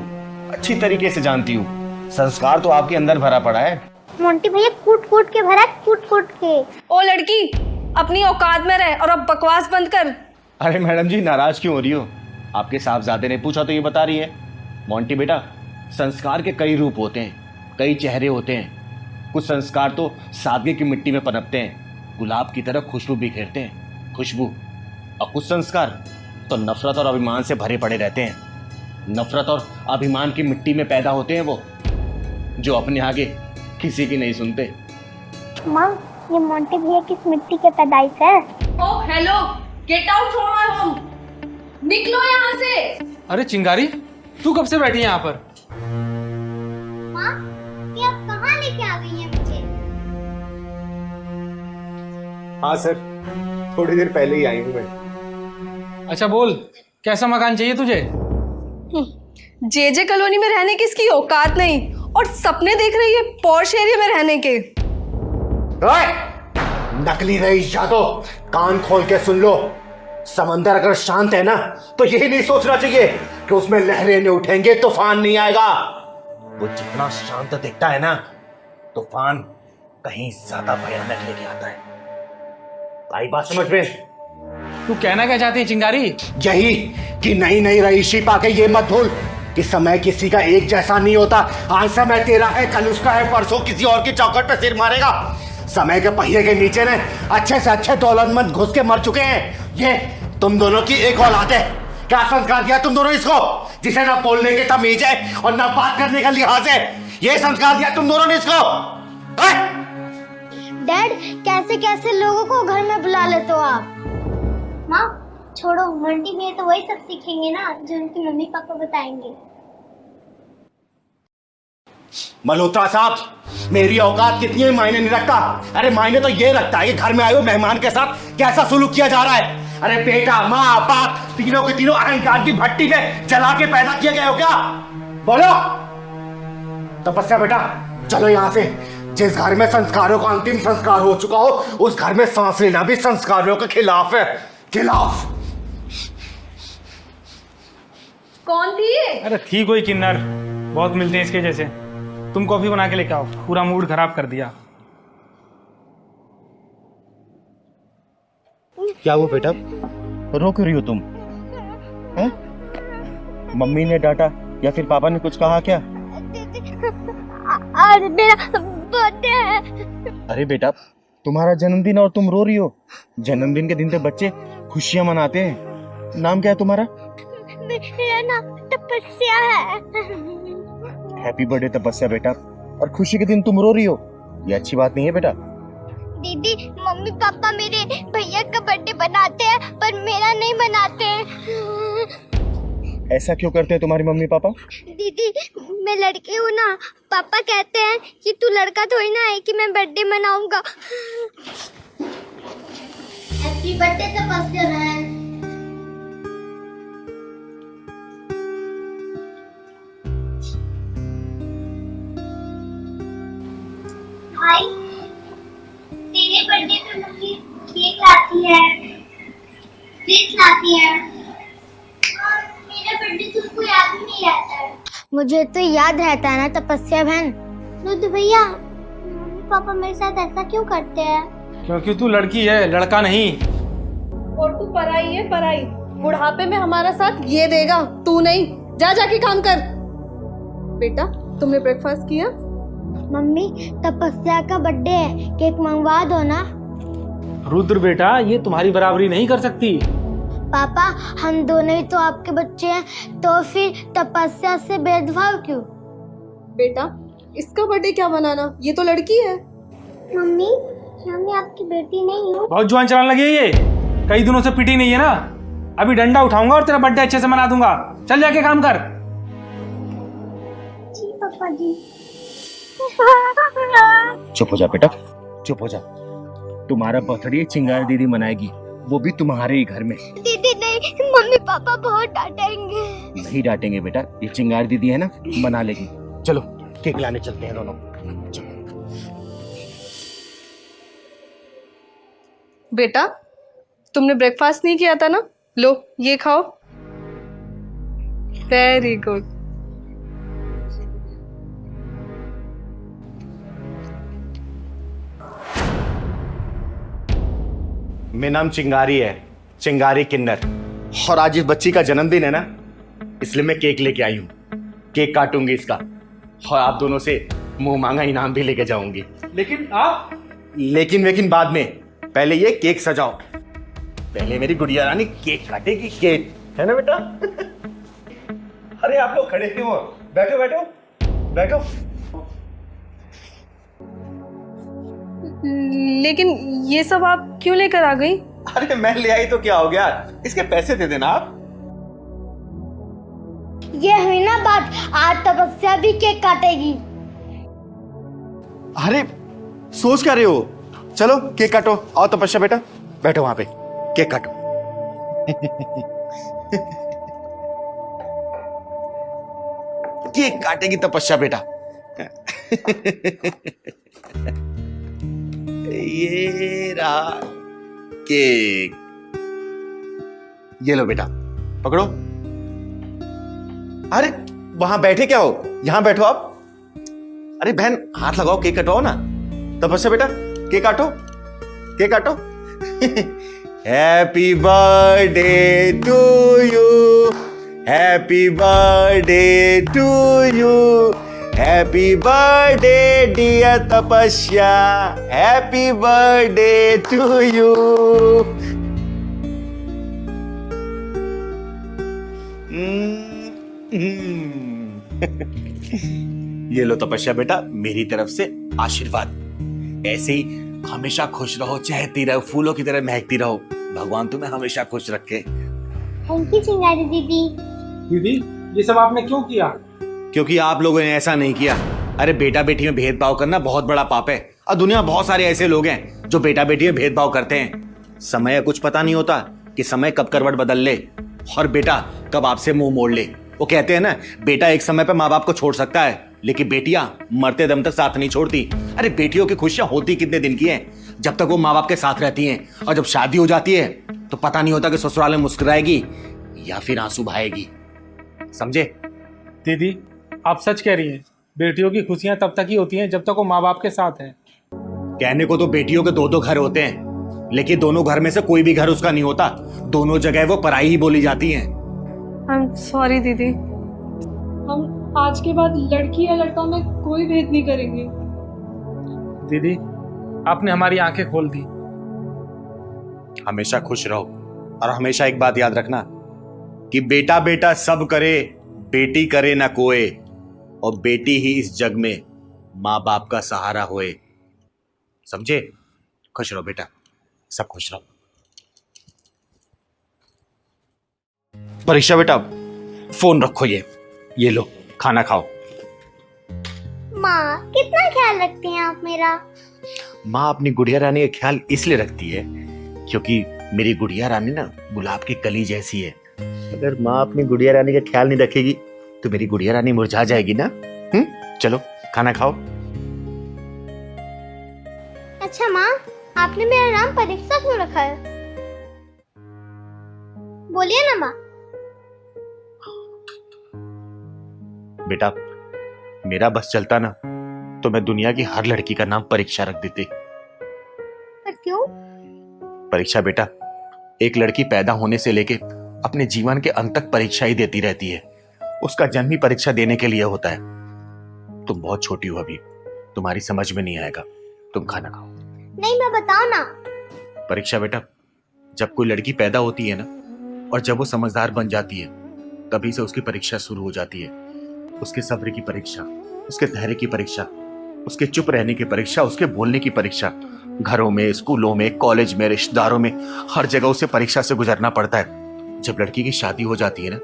अच्छी तरीके से जानती हूँ। संस्कार तो आपके अंदर भरा पड़ा है। मोंटी भैया कूट कूट के भरा, कूट कूट के। ओ लड़की, अपनी औकात में रह और अब बकवास बंद कर। अरे मैडम जी, नाराज क्यों हो रही हो? आपके साहबजादे ने पूछा तो ये बता रही है। मोंटी बेटा, संस्कार के कई रूप होते हैं, कई चेहरे होते हैं। कुछ संस्कार तो सादगी की मिट्टी में पनपते हैं, गुलाब की तरह खुशबू बिखेरते हैं, खुशबू। और कुछ संस्कार तो नफरत और अभिमान से भरे पड़े रहते हैं। नफरत और अभिमान की मिट्टी में पैदा होते हैं वो, जो अपने आगे किसी की नहीं सुनते। माँ, ये मोंटी भैया किस मिट्टी के पैदाइश है? Oh hello, get out from my home, निकलो यहाँ से। अरे चिंगारी, तू कब से बैठी है यहाँ पर? माँ, ये आप कहाँ लेके आ गई हैं मुझे? हाँ सर, थोड़ी देर पहले ही आई हूँ मैं। अच्छा बोल, कैसा मकान चाहिए तुझे? जे कॉलोनी में रहने की इसकी औकात नहीं और सपने देख रही है पॉश एरिया में रहने के। नकली रईस जादो, कान खोल के सुन लो। समंदर अगर शांत है ना तो यही नहीं सोचना चाहिए कि उसमें लहरें नहीं उठेंगे, तूफान नहीं आएगा। वो जितना शांत दिखता है ना, तूफान कहीं ज्यादा भयानक लेके आता है। आई बात समझ में? तू कहना क्या चाहती है चिंगारी? यही कि नई नई रईसी पाके ये मत भूल कि समय किसी का एक जैसा नहीं होता। आज समय तेरा है, कल उसका है, परसों किसी और की चौखट पे सिर मारेगा। समय के पहिए के नीचे ने अच्छे से अच्छे दौलतमंद घुस के मर चुके हैं। ये तुम दोनों की एक औलाद है। क्या संस्कार दिया तुम दोनों इसको, जिसे ना बोलने की तमीज है और ना बात करने का लिहाज है? ये संस्कार दिया तुम दोनों ने इसको? डैड, कैसे कैसे लोगों को घर में बुला लेते हो आप? माँ, छोड़ो, मोंटी भैया तो वही सब सीखेंगे ना जो उनके मम्मी पापा बताएंगे। मल्होत्रा साहब, मेरी औकात कितनी है मायने नहीं रखता। अरे मायने तो ये रखता है कि घर में आए हुए मेहमान के साथ कैसा सुलूक किया जा रहा है। अरे बेटा, माँ, बाप, तीनों के तीनों अहंकार की भट्टी में जला के पैदा किए गए हो क्या? बोलो। तपस्या बेटा, चलो यहाँ से। जिस घर में संस्कारों का अंतिम संस्कार हो चुका हो, उस घर में सांस लेना भी संस्कारों के खिलाफ है। खिलाफ। कौन थी ये? अरे थी कोई किन्नर, बहुत मिलते हैं इसके जैसे। तुम कॉफी बना के लेके आओ, पूरा मूड खराब कर दिया। क्या हुआ बेटा, रो क्यों रही हो तुम? हैं? मम्मी ने डांटा या फिर पापा ने कुछ कहा क्या? आज मेरा बर्थडे है। अरे बेटा, तुम्हारा जन्मदिन और तुम रो रही हो? जन्मदिन के दिन तो बच्चे खुशियां मनाते हैं। नाम क्या है तुम्हारा? मेरा नाम तपस्या है। हैप्पी बर्थडे तपस्या बेटा। और खुशी के दिन तुम रो रही हो, ये अच्छी बात नहीं है बेटा। दीदी, मम्मी पापा मेरे भैया का बर्थडे बनाते हैं पर मेरा नहीं मनाते हैं। ऐसा क्यों करते हैं तुम्हारी मम्मी पापा? दीदी, मैं लड़की हूँ ना, पापा कहते हैं कि तू लड़का थोड़ी ना है कि मैं बर्थडे मनाऊंगा। हैप्पी बर्थडे तपस्या बहन। भाई, तेरे बर्थडे पे मम्मी केक लाती है, फ्रिज लाती है याद ही नहीं रहता है। मुझे तो याद रहता है ना तपस्या बहन। रुद्र भैया, मम्मी पापा मेरे साथ ऐसा क्यों करते हैं? क्योंकि तू लड़की है, लड़का नहीं। और तू पराई है, पराई। बुढ़ापे में हमारा साथ ये देगा, तू नहीं। जा जाके काम कर। बेटा, तुमने ब्रेकफास्ट किया? मम्मी, तपस्या का बर्थडे है, केक मंगवा दो ना। रुद्र बेटा, ये तुम्हारी बराबरी नहीं कर सकती। पापा, हम दोनों ही तो आपके बच्चे हैं, तो फिर तपस्या से भेदभाव क्यों? बेटा, इसका बर्थडे क्या बनाना, ये तो लड़की है। मम्मी, क्या मैं आपकी बेटी नहीं हूँ? बहुत जुआन चलाने लगी है ये। कई दिनों से पिटी नहीं है ना। अभी डंडा उठाऊंगा और तेरा बर्थडे अच्छे से मना दूंगा। चल जाके काम कर। जी पापा जी। चुप हो जा बेटा, चुप हो जा। तुम्हारा बर्थडे चिंगारी दीदी मनाएगी, वो भी तुम्हारे ही घर में। दीदी नहीं, मम्मी पापा बहुत डांटेंगे। नहीं डांटेंगे बेटा, ये चिंगारी दीदी है ना, मना लेगी। चलो केक लाने चलते हैं दोनों। बेटा, तुमने ब्रेकफास्ट नहीं किया था ना? लो, ये खाओ। Very good. मेरा नाम चिंगारी है, चिंगारी किन्नर। और आज इस बच्ची का जन्मदिन है ना, इसलिए मैं केक लेके आई हूँ। केक काटूंगी इसका और आप दोनों से मुंह मांगा इनाम भी लेके जाऊंगी। लेकिन बाद में, पहले ये केक सजाओ। पहले मेरी गुड़िया रानी केक काटेगी। केक है ना बेटा? अरे आप लोग खड़े क्यों हो? बैठो बैठो बैठो। लेकिन ये सब आप क्यों लेकर आ गई? अरे मैं ले आई तो क्या हो गया, इसके पैसे दे देना आप। ये हुई ना बात, आज तपस्या भी केक काटेगी। अरे सोच क्या रहे हो? चलो केक काटो। आओ तपस्या बेटा, बैठो वहां पे, केक काटो। केक काटेगी तपस्या बेटा। ये रहा केक। ये लो बेटा, पकड़ो। अरे वहां बैठे क्या हो, यहां बैठो आप। अरे बहन, हाथ लगाओ, केक कटवाओ ना। तपस्या बेटा, केक काटो, केक काटो। Happy birthday to you, happy birthday to you, happy birthday dear Tapasya, happy birthday to you. ये लो तपस्या बेटा, मेरी तरफ से आशीर्वाद। ऐसे ही हमेशा खुश रहो, चहकती रहो, फूलों की तरह महकती रहो। भगवान तुम्हें हमेशा खुश रखे। थैंक यू चिंगारी दीदी। दीदी, ये सब आपने क्यों किया? क्योंकि आप लोगों ने ऐसा नहीं किया। अरे बेटा बेटी में भेदभाव करना बहुत बड़ा पाप है, और दुनिया में बहुत सारे ऐसे लोग हैं जो बेटा बेटी में भेदभाव करते हैं। समय कुछ पता नहीं होता कि समय कब करवट बदल ले और बेटा कब आपसे मुंह मोड़ ले। वो कहते हैं ना, बेटा एक समय पे माँ बाप को छोड़ सकता है, लेकिन बेटियां मरते दम तक साथ नहीं छोड़ती। अरे बेटियों की खुशियां होती कितने दिन की हैं, जब तक वो माँ बाप के साथ रहती हैं, और जब शादी हो जाती है तो पता नहीं होता कि ससुराल में मुस्कुराएगी या फिर आंसू बहाएगी। समझे? दीदी, आप सच कह रही हैं। बेटियों की खुशियां तब तक ही होती हैं जब तक वो माँ बाप के साथ हैं। कहने को तो बेटियों के दो घर होते हैं, लेकिन दोनों घर में से कोई भी घर उसका नहीं होता। दोनों जगह वो पराई ही बोली जाती हैं। आई एम सॉरी दीदी, हम आज के बाद लड़की या लड़का में कोई भेद नहीं करेंगे। दीदी, आपने हमारी आंखें खोल दी। हमेशा खुश रहो, और हमेशा एक बात याद रखना कि बेटा बेटा सब करे, बेटी करे ना कोई, और बेटी ही इस जग में माँ बाप का सहारा होए। समझे? खुश रहो बेटा, सब खुश रहो। परीक्षा बेटा, फोन रखो, ये लो, खाना खाओ। माँ, कितना ख्याल रखती हैं आप मेरा? माँ अपनी गुड़िया रानी का ख्याल इसलिए रखती है क्योंकि मेरी गुड़िया रानी ना गुलाब की कली जैसी है। अगर माँ अपनी गुड़िया रानी का ख्याल नहीं रखेगी तो मेरी गुड़िया रानी मुरझा जाएगी ना। चलो खाना खाओ। अच्छा माँ, आपने मेरा नाम परीक्षा क्यों रखा है? बोलिए ना माँ। बेटा, मेरा बस चलता ना तो मैं दुनिया की हर लड़की का नाम परीक्षा रख देती। पर क्यों? परीक्षा बेटा, एक लड़की पैदा होने से लेके अपने जीवन के अंत तक परीक्षा ही देती रहती है। उसका जन्म ही परीक्षा देने के लिए होता है। तुम बहुत छोटी हो अभी, तुम्हारी समझ में नहीं आएगा। तुम खाना खाओ। नहीं, मैं बताओ ना। परीक्षा बेटा, जब कोई लड़की पैदा होती है ना, और जब वो समझदार बन जाती है, तभी से उसकी परीक्षा शुरू हो जाती है। उसके सब्र की परीक्षा, उसके धैर्य की परीक्षा, उसके चुप रहने की परीक्षा, उसके बोलने की परीक्षा। घरों में, स्कूलों में, कॉलेज में, रिश्तेदारों में, हर जगह उसे परीक्षा से गुजरना पड़ता है। जब लड़की की शादी हो जाती है ना,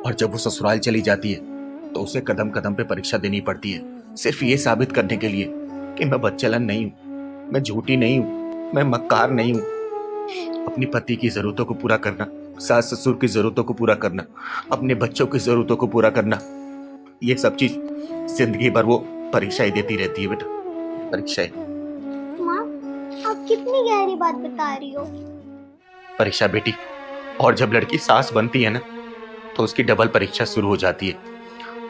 और जब वो ससुराल चली जाती है, तो उसे कदम कदम पे परीक्षा देनी पड़ती है, सिर्फ ये साबित करने के लिए कि मैं बदचलन नहीं हूं, मैं झूठी नहीं हूं, मैं मक्कार नहीं हूं। अपनी पति की जरूरतों को पूरा करना, सास ससुर की जरूरतों को पूरा करना, अपने बच्चों की जरूरतों को पूरा करना, ये सब चीज जिंदगी भर वो परीक्षा ही देती रहती है बेटा, परीक्षा ही। माँ, आप कितनी गहरी बात बता रही हो। परीक्षा बेटी, और जब लड़की सास बनती है ना, तो उसकी डबल परीक्षा शुरू हो जाती है।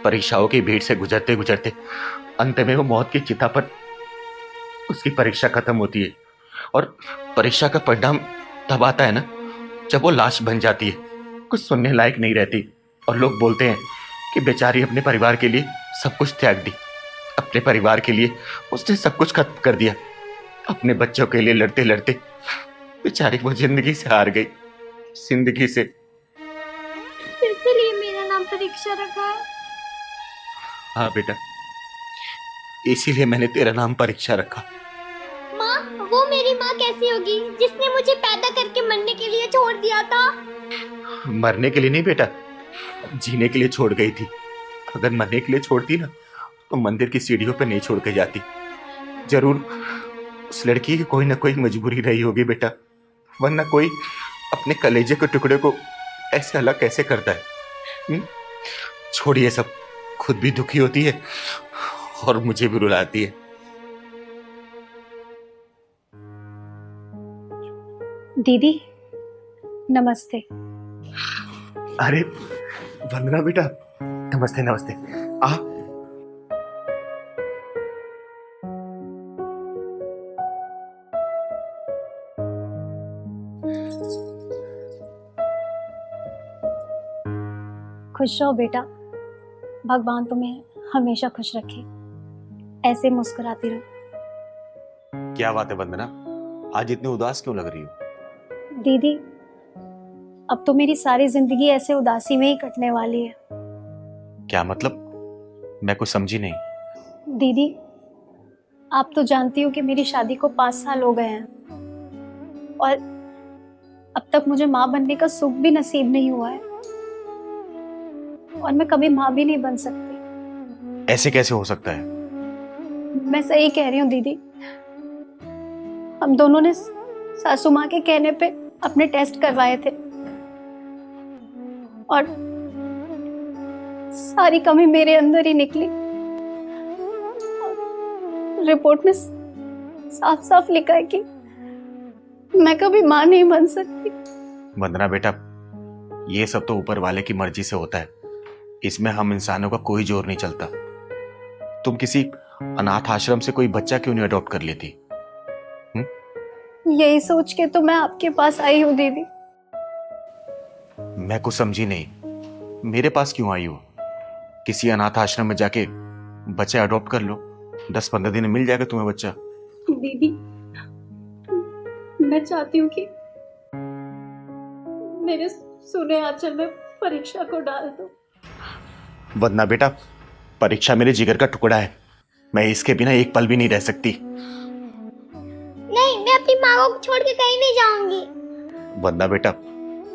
परीक्षाओं की भीड़ से गुजरते गुजरते अंत में वो मौत की चिता पर उसकी परीक्षा खत्म होती है। और परीक्षा का परिणाम तब आता है ना, जब वो लाश बन जाती है, कुछ सुनने लायक नहीं रहती, और लोग बोलते हैं कि बेचारी अपने परिवार के लिए सब कुछ त्याग दी। अपने परिवार के लिए उसने सब कुछ खत्म कर दिया। अपने बच्चों के लिए लड़ते लड़ते बेचारी वो जिंदगी से हार गई, जिंदगी से। फिर से लिए मेरा नाम परीक्षा रखा है। हाँ बेटा, इसीलिए मैंने तेरा नाम परीक्षा रखा। माँ, वो मेरी माँ कैसी होगी जिसने मुझे पैदा करके मरने के लिए छोड़ दिया था? मरने के लिए नहीं बेटा, जीने के लिए छोड़ गई थी। अगर मरने के लिए छोड़ती ना, तो मंदिर की सीढ़ियों पे नहीं छोड़ के जाती। जरूर उस लड़की की कोई ना कोई मजबूरी रही होगी बेटा, वरना कोई अपने कलेजे के टुकड़े को ऐसे अलग कैसे करता है। छोड़िए सब, खुद भी दुखी होती है और मुझे भी रुलाती है। दीदी नमस्ते। अरे वंदना बेटा, नमस्ते नमस्ते। आ खुश रहो बेटा, भगवान तुम्हें हमेशा खुश रखे, ऐसे मुस्कुराती रहो। क्या बात है वंदना, आज इतनी उदास क्यों लग रही हो? दीदी, अब तो मेरी सारी जिंदगी ऐसे उदासी में ही कटने वाली है। क्या मतलब? मैं कुछ समझी नहीं। दीदी, आप तो जानती हो कि मेरी शादी को 5 साल हो गए हैं, और अब तक मुझे माँ बनने का सुख भी नसीब नहीं हुआ है, और मैं कभी माँ भी नहीं बन सकती। ऐसे कैसे हो सकता है? मैं सही कह रही हूँ दीदी। हम दोनों ने सासू माँ के कहने पे अपने टेस्ट करवाए थे, और सारी कमी मेरे अंदर ही निकली। रिपोर्ट में साफ साफ लिखा है कि मैं कभी माँ नहीं बन सकती। वंदना बेटा, ये सब तो ऊपर वाले की मर्जी से होता है, इसमें हम इंसानों का कोई जोर नहीं चलता। तुम किसी अनाथ आश्रम से कोई बच्चा क्यों नहीं अडॉप्ट कर लेती? यही सोच के तो मैं आपके पास आई हूँ दीदी। मैं कुछ समझी नहीं, मेरे पास क्यों आई हो? किसी अनाथ आश्रम में जाके बच्चा अडॉप्ट कर लो, 10-15 दिन में मिल जाएगा तुम्हें बच्चा। दीदी, मैं चाहती हूँ कि मेरे सुने आंचल में परीक्षा को डाल दो। वंदना बेटा, परीक्षा मेरे जिगर का टुकड़ा है, मैं इसके बिना एक पल भी नहीं रह सकती। नहीं, मैं अपनी माँ को छोड़ के कहीं नहीं जाऊंगी। वंदना बेटा,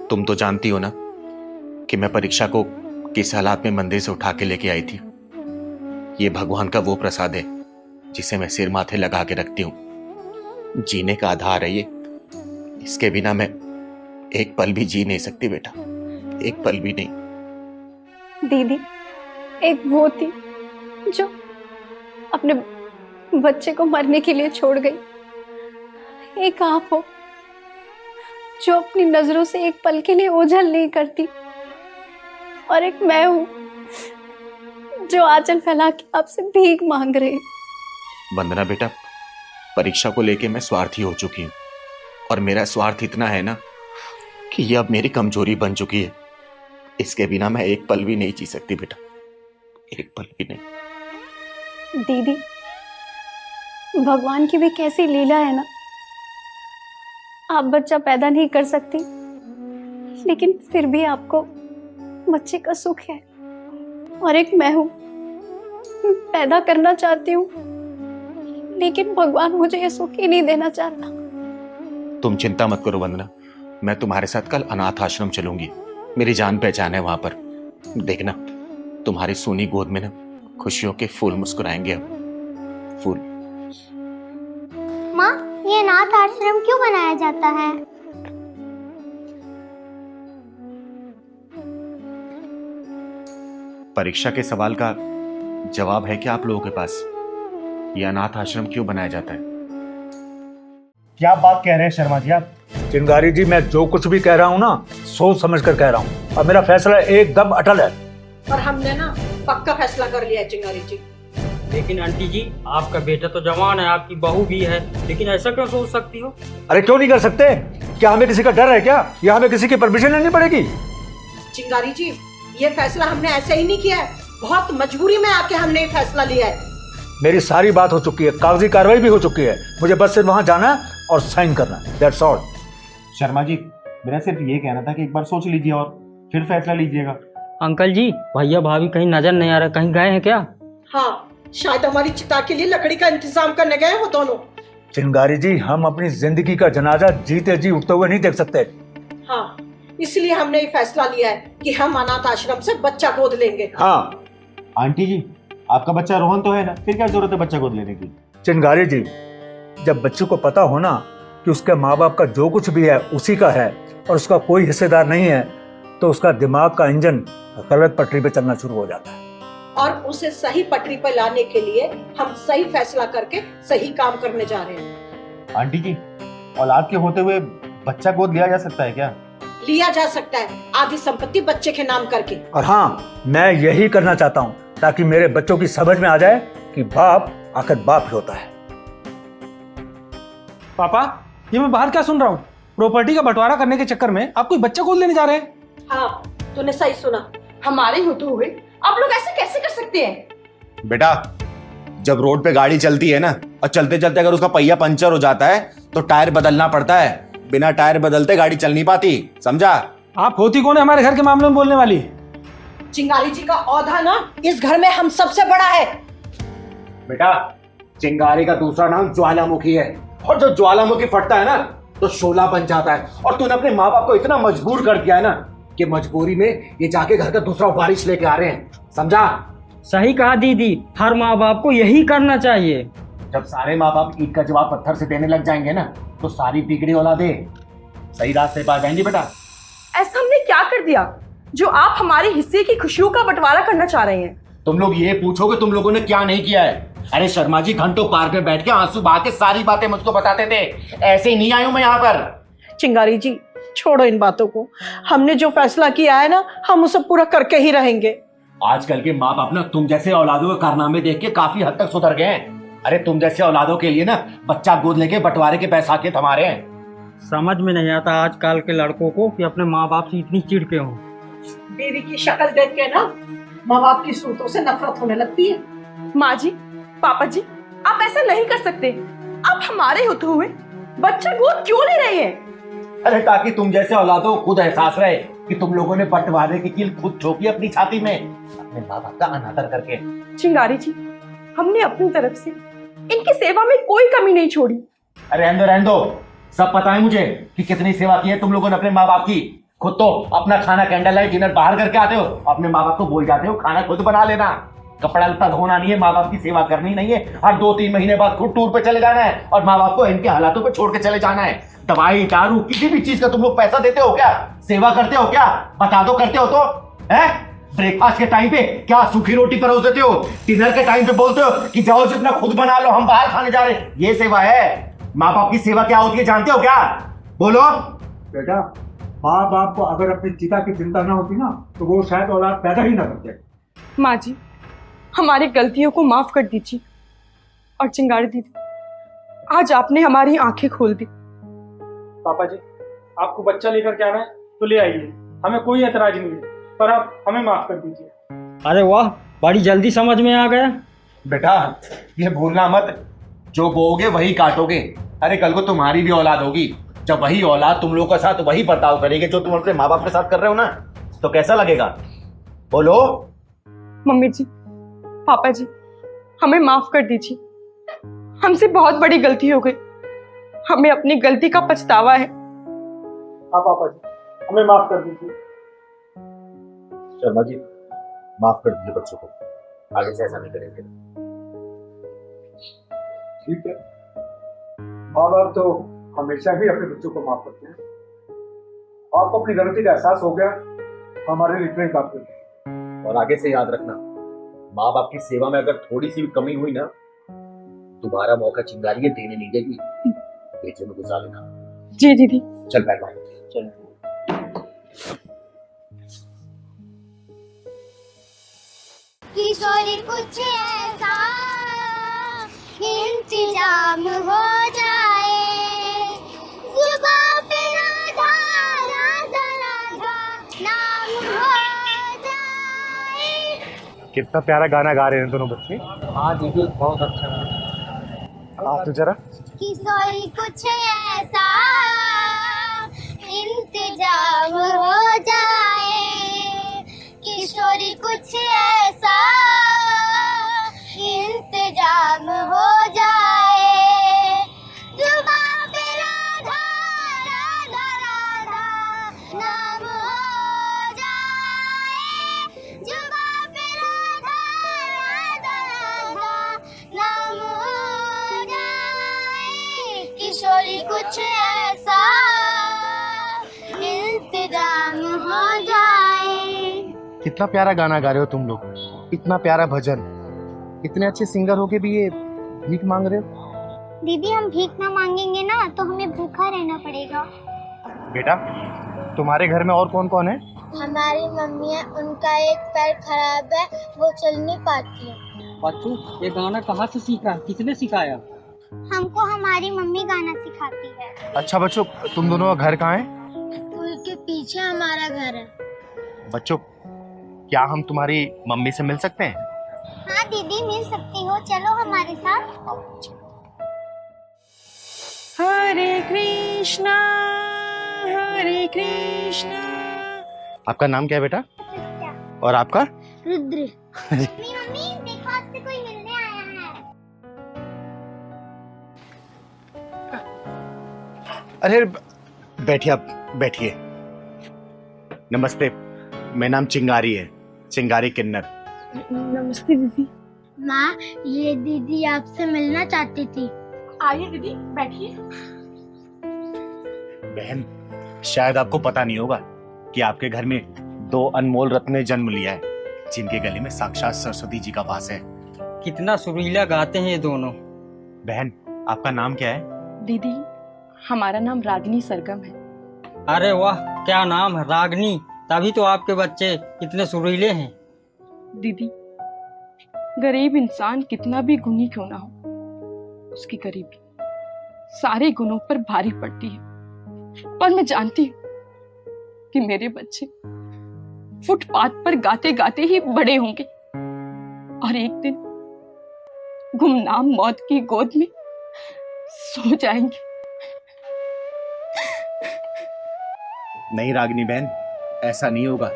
तुम तो जानती हो ना कि मैं परीक्षा को किस हालात में मंदिर से उठा के लेके आई थी। ये भगवान का वो प्रसाद है जिसे मैं सिर माथे लगा के रखती हूँ। जीने का आधार है ये, इसके बिना मैं एक पल भी जी नहीं सकती बेटा, एक पल भी नहीं। दीदी, एक वो थी जो अपने बच्चे को मरने के लिए छोड़ गई। एक आप हो जो अपनी नजरों से एक पल के लिए ओझल नहीं करती, और एक मैं हूं जो आंचल फैला के आपसे भीख मांग रहे हैं। वंदना बेटा, परीक्षा को लेके मैं स्वार्थी हो चुकी हूँ और मेरा स्वार्थ इतना है ना कि ये अब मेरी कमजोरी बन चुकी है। इसके बिना मैं एक पल भी नहीं जी सकती बेटा, एक पल भी नहीं। दीदी, भगवान की भी कैसी लीला है ना, आप बच्चा पैदा नहीं कर सकती लेकिन फिर भी आपको बच्चे का सुख है, और एक मैं हूं, पैदा करना चाहती हूँ लेकिन भगवान मुझे ये सुख ही नहीं देना चाहता। तुम चिंता मत करो वंदना, मैं तुम्हारे साथ कल अनाथ आश्रम चलूंगी। मेरी जान पहचान है वहां पर। देखना, तुम्हारी सोनी गोद में ना खुशियों के फूल मुस्कुराएंगे। अब फूल। माँ, ये अनाथ आश्रम क्यों बनाया जाता है? परीक्षा के सवाल का जवाब है क्या आप लोगों के पास? यह अनाथ आश्रम क्यों बनाया जाता है? क्या बात कह रहे हैं शर्मा जी आप? चिंगारी जी, मैं जो कुछ भी कह रहा हूँ ना, सोच समझ कर कह रहा हूँ और मेरा फैसला एकदम अटल है। और हमने ना पक्का फैसला कर लिया है चिंगारी जी। लेकिन आंटी जी, आपका बेटा तो जवान है, आपकी बहू भी है, लेकिन ऐसा क्यों सोच सकती हो? अरे क्यों नहीं कर सकते? क्या हमें किसी का डर है क्या, या हमें किसी की परमिशन लेनी पड़ेगी? चिंगारी जी, ये फैसला हमने ऐसे ही नहीं किया है, बहुत मजबूरी में आके हमने ये फैसला लिया है। मेरी सारी बात हो चुकी है, कागजी कार्रवाई भी हो चुकी है, मुझे बस सिर्फ वहां जाना है और साइन करना है, दैट्स ऑल। शर्मा जी, मेरा सिर्फ ये कहना था कि एक बार सोच लीजिए और फिर फैसला लीजिएगा। अंकल जी, भैया भाभी कहीं नजर नहीं आ रहा, कहीं गए हैं क्या? हाँ, शायद हमारी चिता के लिए लकड़ी का इंतजाम करने गए वो दोनों। चिंगारी जी, हम अपनी जिंदगी का जनाजा जीते जी उठते हुए नहीं देख सकते। हाँ, इसलिए हमने ये फैसला लिया है कि हम अनाथ आश्रम से बच्चा गोद लेंगे। हाँ आंटी जी, आपका बच्चा रोहन तो है ना, फिर क्या जरूरत है बच्चा गोद लेने की? चिंगारी जी, जब बच्चे को पता हो ना कि उसके माँ बाप का जो कुछ भी है उसी का है और उसका कोई हिस्सेदार नहीं है, तो उसका दिमाग का इंजन गलत पटरी पे चलना शुरू हो जाता है। और उसे सही पटरी पर लाने के लिए हम सही फैसला करके सही काम करने जा रहे हैं। आंटी जी, औलाद के होते हुए बच्चा गोद लिया जा सकता है क्या? लिया जा सकता है, आधी संपत्ति बच्चे के नाम करके। और हाँ, मैं यही करना चाहता हूँ ताकि मेरे बच्चों की समझ में आ जाए कि बाप आखिर बाप ही होता है। पापा, ये मैं बाहर क्या सुन रहा हूँ? प्रॉपर्टी का बंटवारा करने के चक्कर में आप कोई बच्चा गोद लेने जा रहे हैं? हाँ, तूने सही सुना। हमारे होते हुए आप लोग ऐसे कैसे कर सकते हैं? बेटा, जब रोड पे गाड़ी चलती है ना और चलते चलते अगर उसका पहिया पंचर हो जाता है तो टायर बदलना पड़ता है। बिना टायर बदलते गाड़ी चल नहीं पाती, समझा? आप होती कौन है हमारे घर के मामले में बोलने वाली? चिंगारी जी का औधा ना इस घर में हम सबसे बड़ा है। बेटा, चिंगारी का दूसरा नाम ज्वालामुखी है, और जब ज्वालामुखी फटता है ना तो शोला बन जाता है। और तूने अपने माँ बाप को इतना मजबूर कर दिया है ना कि मजबूरी में ये जाके घर का दूसरा बारिश लेके आ रहे हैं, समझा? सही कहा दीदी, हर माँ बाप को यही करना चाहिए। जब सारे माँ बाप ईद का जवाब पत्थर से देने लग जाएंगे ना तो सारी बिगड़ी औलादें सही रास्ते पर आ जाएंगी। बेटा, ऐसा हमने क्या कर दिया जो आप हमारे हिस्से की खुशियों का बंटवारा करना चाह रहे हैं? तुम लोग ये पूछोगे तुम लोगों ने क्या नहीं किया है? अरे शर्मा जी, घंटों पार्क में बैठ के आंसू बहा के सारी बातें मुझको बताते थे, ऐसे ही नहीं आई हूं मैं यहाँ पर। चिंगारी जी, छोड़ो इन बातों को। हमने जो फैसला किया है ना, हम उसे पूरा करके ही रहेंगे। आजकल के माँ बाप ना तुम जैसे औलादों के कारनामे देख के काफी हद तक सुधर गए हैं। अरे तुम जैसे औलादों के लिए ना बच्चा गोद लेके बंटवारे के पैसा के थमा रहे हैं। समझ में नहीं आता आजकल के लड़कों को कि अपने माँ बाप से इतनी चिढ़ के हों। बीवी की शक्ल देख के ना माँ बाप की सूरतों से नफरत होने लगती है। माँ जी, पापा जी, आप ऐसा नहीं कर सकते। आप हमारे होते हुए बच्चा गोद क्यों ले रहे हैं? अरे ताकि तुम जैसे औलादों को खुद एहसास रहे कि तुम लोगों ने बंटवारे की कील खुद ठोकी अपनी छाती में, अपने माँ बाप का अनादर करके। चिंगारी जी, हमने अपनी तरफ से इनकी सेवा में कोई कमी नहीं छोड़ी। अरे रहने दो, सब पता है मुझे कि कितनी सेवा की है तुम लोगों ने अपने माँ बाप की। खुद तो अपना खाना कैंडल लाइट डिनर बाहर करके आते हो, अपने माँ बाप को बोल जाते हो खाना खुद बना लेना, कपड़ा लत्ता धोना नहीं है, माँ बाप की सेवा करनी नहीं है, हर 2-3 महीने बाद खुद टूर पे चले जाना है और माँ बाप को इनके हालातों पे छोड़ के चले जाना है। दवाई दारू किसी भी चीज का तुम लोग पैसा देते हो क्या? सेवा करते हो क्या? बता दो, करते हो तो है? ब्रेकफास्ट के टाइम पे क्या सूखी रोटी परोस देते हो, डिनर के टाइम पे बोलते हो कि जाओ जितना खुद बना लो, हम बाहर खाने जा रहे हैं। ये सेवा है? माँ बाप की सेवा क्या होती है जानते हो क्या? बोलो। बेटा, माँ बाप को अगर अपनी चिता की चिंता ना होती ना तो वो शायद औलाद पैदा ही ना करते। माँ जी, हमारी गलतियों को माफ कर दीजिए। और चिंगारी दीदी, आज आपने हमारी आंखें खोल दी। पापा जी, आपको बच्चा लेकर के आना है तो ले आइए, हमें कोई एतराज नहीं है, पर आप हमें माफ कर दीजिए। अरे वाह, बड़ी जल्दी समझ में आ गया। बेटा ये भूलना मत, जो बोओगे वही काटोगे। अरे कल को तुम्हारी भी औलाद होगी, जब वही औलाद तुम लोगों के साथ वही बर्ताव करेगी जो तुम अपने माँ बाप के साथ कर रहे हो ना, तो कैसा लगेगा? बोलो। मम्मी जी, पापा जी, हमें माफ कर दीजिए। हमसे बहुत बड़ी गलती हो गई, हमें अपनी गलती का पछतावा है। हाँ पापा जी, हमें माफ कर दीजिए। शर्मा जी, माफ कर दीजिए बच्चों को, आगे से ऐसा नहीं करेंगे। ठीक है, माँ बाप तो हमेशा ही अपने बच्चों को माफ करते हैं। आपको अपनी गलती का एहसास हो गया, हमारे लिए इतना ही काफी है। और आगे से याद रखना, माँ बाप की सेवा में अगर थोड़ी सी भी कमी हुई ना, दोबारा मौका चिंगारी देने नहीं देगी, बेचे में गुजार लेना। जी दीदी। चल बैठ भाई, चल। किशोरी कुछ ऐसा इंतजाम हो जाए, जुबां पे राधा राधा राधा नाम हो जाए। कितना प्यारा गाना गा रहे हैं दोनों बच्चे। हाँ दीदी, बहुत अच्छा है। आप तो जरा। किशोरी कुछ ऐसा इंतजाम हो जाए, किशोरी कुछ ऐसा इंतजाम हो जाए, जुबां पे राधा राधा राधा नाम हो जाए, जुबां पे राधा राधा राधा नाम हो जाए, किशोरी कुछ ऐसा इंतजाम हो जाए। कितना प्यारा गाना गा रहे हो तुम लोग, इतना प्यारा भजन। इतने अच्छे सिंगर होके भी ये भीख मांग रहे हो। दीदी, हम भीख ना मांगेंगे ना तो हमें भूखा रहना पड़ेगा। बेटा, तुम्हारे घर में और कौन कौन है? हमारी मम्मी है, उनका एक पैर खराब है, वो चल नहीं पाती है। बच्चों, ये गाना कहाँ से सीखा, किसने सिखाया? हमको हमारी मम्मी गाना सिखाती है। अच्छा बच्चों, तुम दोनों का घर कहाँ है? स्कूल के पीछे हमारा घर है। बच्चों, क्या हम तुम्हारी मम्मी से मिल सकते हैं? हाँ दीदी, मिल सकती हो, चलो हमारे साथ। हरे कृष्णा हरे कृष्णा। आपका नाम क्या है बेटा? और आपका? रुद्र। मम्मी देखो, आपसे कोई मिलने आया है। अरे बैठिए, आप बैठिए। नमस्ते, मेरा नाम चिंगारी है, चिंगारी किन्नर। नमस्ते दीदी। माँ, ये दीदी आपसे मिलना चाहती थी। आइए दीदी, बैठिए। बहन, शायद आपको पता नहीं होगा कि आपके घर में दो अनमोल रत्न ने जन्म लिया है, जिनके गले में साक्षात सरस्वती जी का वास है। कितना सुरीला गाते हैं ये दोनों। बहन, आपका नाम क्या है? दीदी, हमारा नाम रागिनी सरगम है। अरे वाह, क्या नाम है, रागनी। तभी तो आपके बच्चे इतने सुरीले हैं। दीदी, गरीब इंसान कितना भी गुणी क्यों ना हो, उसकी गरीबी सारे गुणों पर भारी पड़ती है। पर मैं जानती हूँ कि मेरे बच्चे फुटपाथ पर गाते गाते ही बड़े होंगे और एक दिन गुमनाम मौत की गोद में सो जाएंगे। नहीं रागिनी बहन, ऐसा नहीं होगा।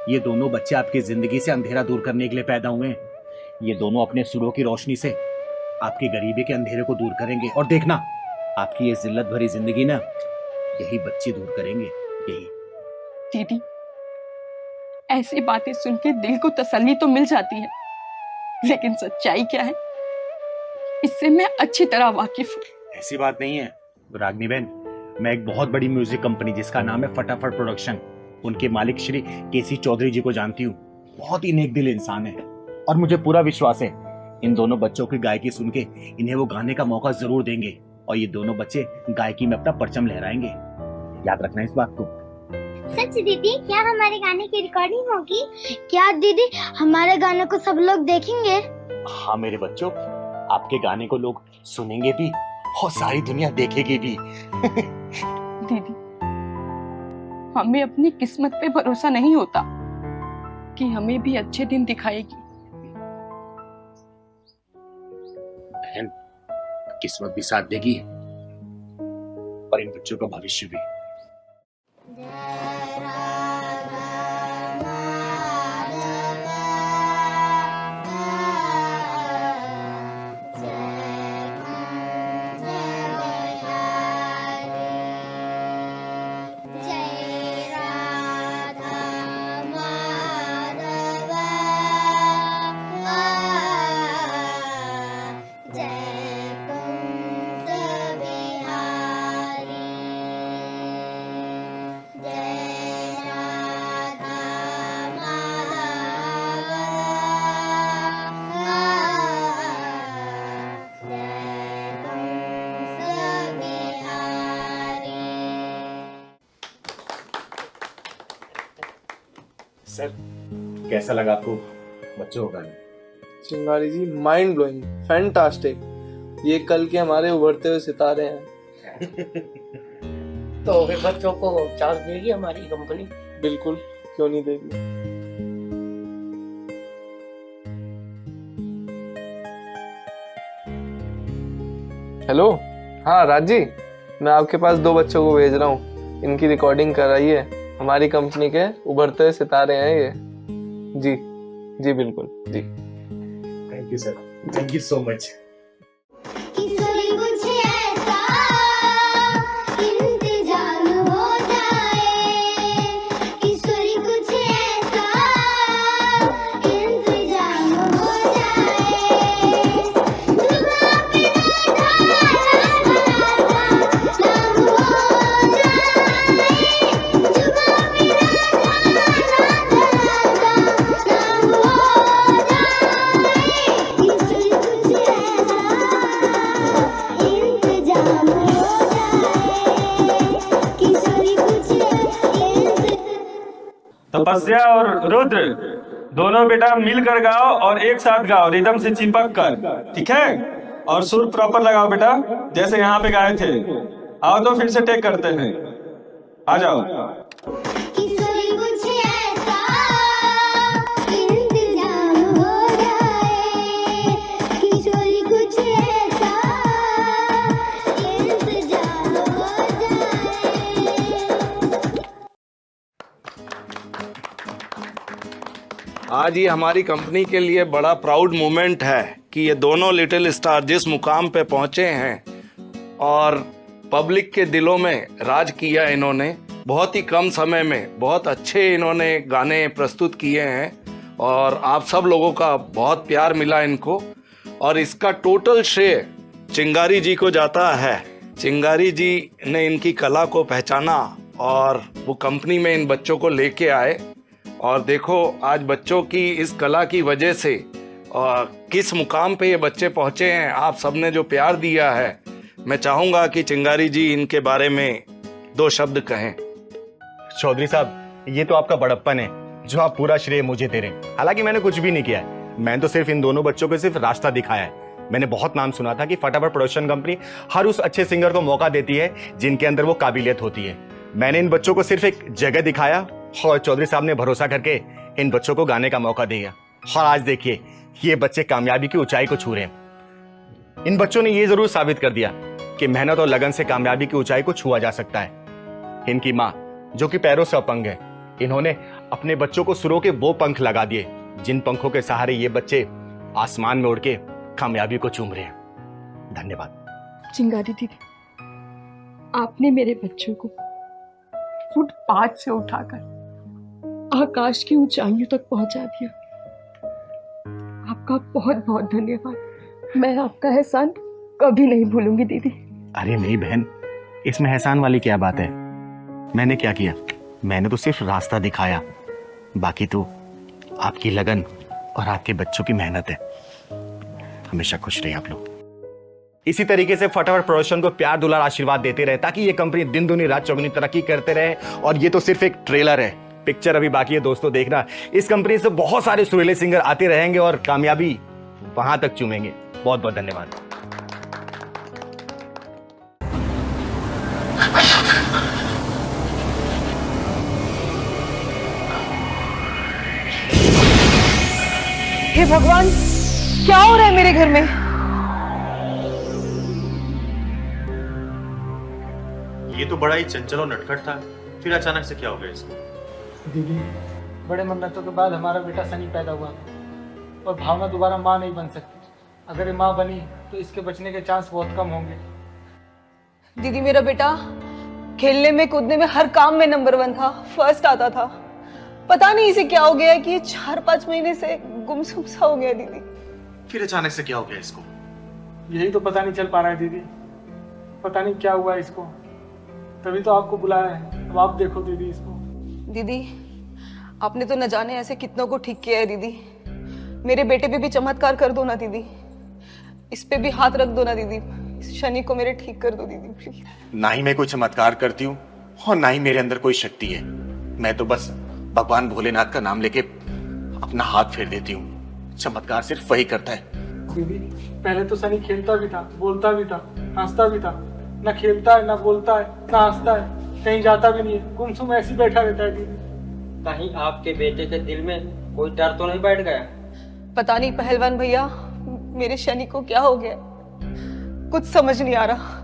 ये दोनों बच्चे आपकी जिंदगी से अंधेरा दूर करने के लिए पैदा हुए हैं। ये दोनों अपने सुरों की रोशनी से आपकी गरीबी के अंधेरे को दूर करेंगे, और देखना, आपकी ये जिल्लत भरी जिंदगी ना, यही बच्चे दूर करेंगे। यही। दीदी, ऐसी बातें सुन के दिल को तसल्ली तो मिल जाती है, लेकिन सच्चाई क्या है, इससे मैं अच्छी तरह वाकिफ हूँ। ऐसी बात नहीं है रागिनी बहन। मैं एक बहुत बड़ी म्यूजिक कंपनी जिसका नाम है फटाफट प्रोडक्शन, उनके मालिक श्री केसी चौधरी जी को जानती हूँ। बहुत ही नेक दिल इंसान है, और मुझे पूरा विश्वास है इन दोनों बच्चों की गायकी सुन के इन्हें वो गाने का मौका जरूर देंगे, और ये दोनों बच्चे गायकी में अपना परचम लहराएंगे। याद रखना इस बात को। सच दीदी, क्या हमारे गाने की रिकॉर्डिंग होगी? क्या दीदी हमारे गाने को सब लोग देखेंगे? हाँ मेरे बच्चों, आपके गाने को लोग सुनेंगे भी और सारी दुनिया देखेगी भी। दीदी, हमें अपनी किस्मत पे भरोसा नहीं होता कि हमें भी अच्छे दिन दिखाएगी। बहन, किस्मत भी साथ देगी और इन बच्चों का भविष्य भी। सर, कैसा लगा आपको बच्चों का गाना? चिंगारी जी, माइंड ब्लोइंग, फैंटास्टिक। ये कल के हमारे उभरते हुए सितारे हैं। तो फिर बच्चों को चांस देगी हमारी कंपनी? बिल्कुल, क्यों नहीं देगी। हेलो, हाँ राज जी, मैं आपके पास 2 बच्चों को भेज रहा हूँ। इनकी रिकॉर्डिंग कराइए। हमारी कंपनी के उभरते हुए सितारे हैं ये। जी जी बिल्कुल जी। Thank you sir, thank you so much. Tapasya और रुद्र दोनों बेटा मिलकर गाओ और एक साथ गाओ, रिदम से चिपक कर, ठीक है? और सुर प्रॉपर लगाओ बेटा, जैसे यहाँ पे गाए थे। आओ तो फिर से टेक करते हैं, आ जाओ। आज ये हमारी कंपनी के लिए बड़ा प्राउड मोमेंट है कि ये दोनों लिटिल स्टार जिस मुकाम पे पहुंचे हैं और पब्लिक के दिलों में राज किया इन्होंने। बहुत ही कम समय में बहुत अच्छे इन्होंने गाने प्रस्तुत किए हैं और आप सब लोगों का बहुत प्यार मिला इनको, और इसका टोटल श्रेय चिंगारी जी को जाता है। चिंगारी जी ने इनकी कला को पहचाना और वो कंपनी में इन बच्चों को लेके आए, और देखो आज बच्चों की इस कला की वजह से किस मुकाम पे ये बच्चे पहुंचे हैं। आप सबने जो प्यार दिया है, मैं चाहूंगा कि चिंगारी जी इनके बारे में 2 शब्द कहें। चौधरी साहब, ये तो आपका बड़प्पन है जो आप पूरा श्रेय मुझे दे रहे हैं। हालांकि मैंने कुछ भी नहीं किया है, मैंने तो सिर्फ इन दोनों बच्चों को सिर्फ रास्ता दिखाया है। मैंने बहुत नाम सुना था कि फटाफट प्रोडक्शन कंपनी हर उस अच्छे सिंगर को मौका देती है जिनके अंदर वो काबिलियत होती है। मैंने इन बच्चों को सिर्फ एक जगह दिखाया और चौधरी साहब ने भरोसा करके इन बच्चों को गाने का मौका दिया, और आज देखिए ये बच्चे कामयाबी की ऊंचाई को छू रहे हैं। इन बच्चों ने ये जरूर साबित कर दिया कि मेहनत और लगन से कामयाबी की ऊंचाई को छुआ जा सकता है। इनकी माँ जो कि पैरों से अपंग है, इन्होंने अपने बच्चों को सुरों के वो पंख लगा दिए जिन पंखों के सहारे ये बच्चे आसमान में उड़ के कामयाबी को चूम रहे हैं। धन्यवाद। चिंगारी दीदी, आपने मेरे बच्चों को फुटपाथ से उठाकर आकाश की ऊंचाइयों तक पहुंचा दिया। आपका बहुत बहुत धन्यवाद। मैं आपका एहसान कभी नहीं भूलूंगी दीदी। अरे नहीं बहन, इसमें एहसान वाली क्या बात है? मैंने क्या किया? मैंने तो सिर्फ रास्ता दिखाया, बाकी तो आपकी लगन और आपके बच्चों की मेहनत है। हमेशा खुश रहिए आप लोग। इसी तरीके से फटाफट प्रोडक्शन को प्यार दुलार आशीर्वाद देते रहे ताकि ये कंपनी दिन दुनी रात चौगुनी तरक्की करते रहे। और ये तो सिर्फ एक ट्रेलर है, पिक्चर अभी बाकी है दोस्तों देखना। इस कंपनी से बहुत सारे सुरीले सिंगर आते रहेंगे और कामयाबी वहां तक चूमेंगे। बहुत बहुत धन्यवाद। हे भगवान, क्या हो रहा है मेरे घर में? ये तो बड़ा ही चंचल और नटखट था, फिर अचानक से क्या हो गया इसको? दीदी, बड़े मन्नतों के बाद हमारा बेटा सनी पैदा हुआ और भावना दोबारा माँ नहीं बन सकती। अगर ये माँ बनी तो इसके बचने के चांस बहुत कम होंगे। दीदी, मेरा बेटा खेलने में कूदने में हर काम में नंबर 1 था, फर्स्ट आता था। पता नहीं इसे क्या हो गया है कि ये 4-5 महीने से गुमसुम सा हो गया दीदी। फिर अचानक से क्या हो गया इसको? यही तो पता नहीं चल पा रहा है दीदी, पता नहीं क्या हुआ इसको। तभी तो आपको बुलाया है, अब आप देखो दीदी इसको। दीदी, आपने तो न जाने ऐसे कितनों को ठीक किया है दीदी। मेरे बेटे पे भी चमत्कार कर दो ना दीदी, इस पे भी हाथ रख दो ना दीदी। इस शनि को मेरे ठीक कर दो दीदी प्लीज। ना ही मैं कोई चमत्कार करती हूँ और ना ही मेरे अंदर कोई शक्ति है। मैं तो बस भगवान भोलेनाथ का नाम लेके अपना हाथ फेर देती हूँ। चमत्कार सिर्फ वही करता है। दीदी, पहले तो सनी खेलता भी था, बोलता भी था, हंसता भी था। ना खेलता है, ना बोलता है, ना हंसता है, कहीं जाता भी नहीं है, गुमसुम ऐसे ही बैठा रहता है दीदी। कहीं आपके बेटे के दिल में कोई डर तो नहीं बैठ गया? पता नहीं पहलवान भैया, मेरे शनि को क्या हो गया, कुछ समझ नहीं आ रहा।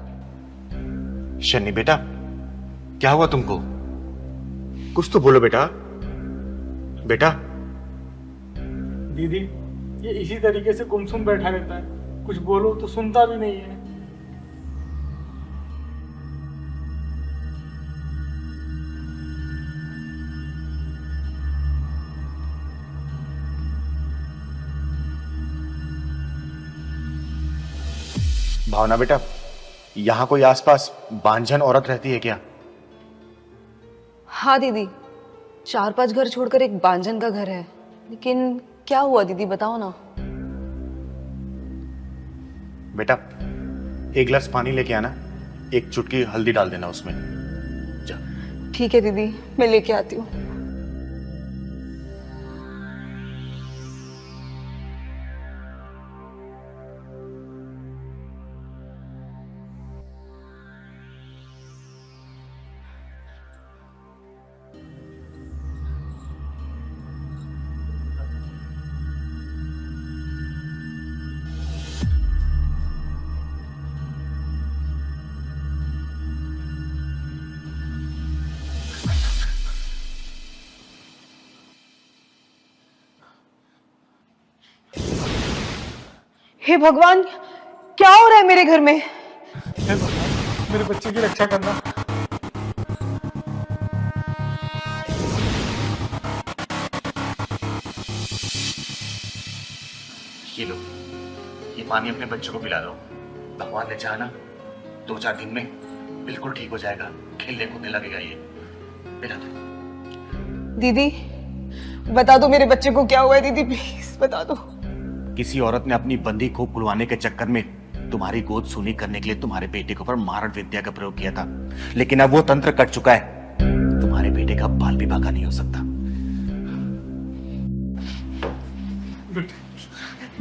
शनि बेटा, क्या हुआ तुमको? कुछ तो बोलो बेटा। बेटा दीदी, ये इसी तरीके से गुमसुम बैठा रहता है, कुछ बोलो तो सुनता भी नहीं है। भावना बेटा, यहाँ कोई आसपास बांझन औरत रहती है क्या? हाँ दीदी, 4-5 घर छोड़कर एक बांझन का घर है, लेकिन क्या हुआ दीदी बताओ ना। बेटा, एक गिलास पानी लेके आना, एक चुटकी हल्दी डाल देना उसमें। जा। ठीक है दीदी, मैं लेके आती हूँ। हे भगवान, क्या हो रहा है मेरे घर में? हे भगवान, मेरे बच्चे की रक्षा करना। ये लो, ये पानी अपने बच्चों को पिला दो। भगवान ने चाहा ना 2-4 दिन में बिल्कुल ठीक हो जाएगा, खेलने कूदने लगेगा ये। पिला दो। दीदी, बता दो मेरे बच्चे को क्या हुआ है दीदी, प्लीज बता दो। किसी औरत ने अपनी बंदी को खुलवाने के चक्कर में तुम्हारी गोद सूनी करने के लिए तुम्हारे बेटे के ऊपर मारण विद्या का प्रयोग किया था, लेकिन अब वो तंत्र कट चुका है। तुम्हारे बेटे का बाल विवाह नहीं हो सकता।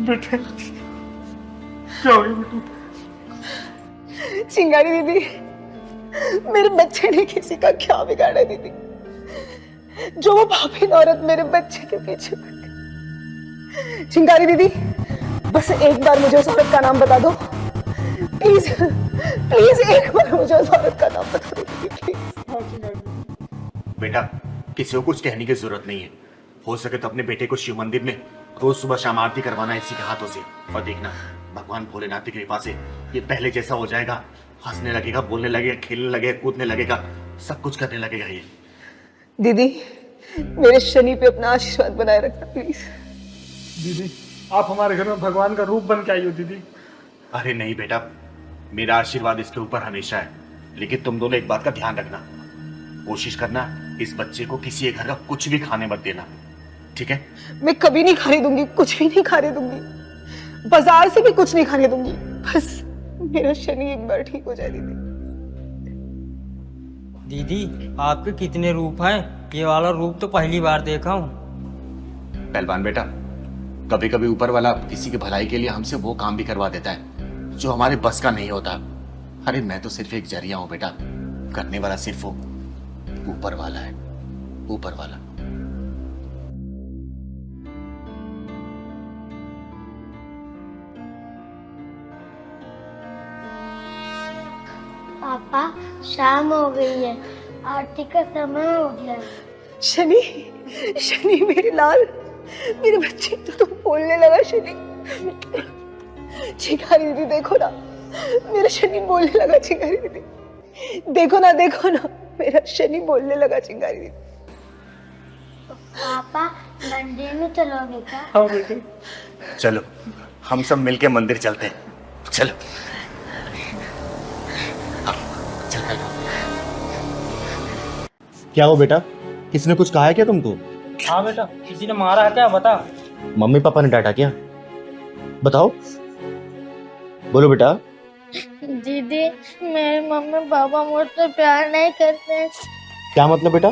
बेटे, क्या हो गया? चिंगारी दीदी, मेरे बच्चे ने किसी का क्या बिगाड़ा दीदी, जो वो पापी औरत मेरे बच्चे के पीछे पड़ गई। चिंगारी दीदी, बस एक बार मुझे उस औरत का नाम बता दो प्लीज, प्लीज एक बार मुझे उस औरत का नाम बता दो प्लीज। बेटा, किसी को कुछ कहने की जरूरत नहीं है। हो सके तो अपने बेटे को शिव मंदिर में रोज सुबह शाम आरती करवाना इसी के हाथों से, और देखना भगवान भोलेनाथ की कृपा से ये पहले जैसा हो जाएगा। हंसने लगेगा, बोलने लगेगा, खेलने लगेगा, कूदने लगेगा, सब कुछ करने लगेगा ये। दीदी, मेरे शनि पे अपना आशीर्वाद बनाए रखना प्लीज। दीदी, आप हमारे घर में भगवान का रूप बन के आई हो दीदी। अरे नहीं बेटा, मेरा आशीर्वाद इसके ऊपर हमेशा है, लेकिन तुम दोनों एक बात का ध्यान रखना, कोशिश करना इस बच्चे को किसी एक घर का कुछ भी खाने मत देना, ठीक है? मैं कभी नहीं खाने दूंगी, कुछ भी नहीं खाने दूंगी, बाजार से भी कुछ नहीं खाने दूंगी। मेरा शनि एक बार ठीक हो जाए दीदी। दीदी आपके कितने रूप हैं, ये वाला रूप तो पहली बार देखा हूँ। पहलवान बेटा, कभी कभी ऊपर वाला किसी की भलाई के लिए हमसे वो काम भी करवा देता है जो हमारे बस का नहीं होता। अरे मैं तो सिर्फ एक जरिया हूं बेटा, करने वाला सिर्फ वो ऊपर वाला है, ऊपर वाला। पापा शाम हो गई है, आरती का समय हो गया है। शनि, शनि मेरे लाल, मेरे बच्चे तो बोलने लगा शनि। चिंगारी दीदी देखो ना, मेरा शनि बोलने लगा। चिंगारी दीदी देखो ना, देखो ना, मेरा शनि बोलने लगा। चिंगारी दीदी पापा मंदिर में चलोगे क्या? हाँ बेटे, चलो हम सब मिलके मंदिर चलते हैं। चलो चल चल। क्या हो बेटा, किसने कुछ कहा है क्या तुमको? हाँ बेटा, किसी ने मारा है क्या, बता। मम्मी पापा ने डांटा क्या? बताओ, बोलो बेटा। दीदी मेरे मम्मी पापा मुझसे प्यार नहीं करते। क्या मतलब बेटा?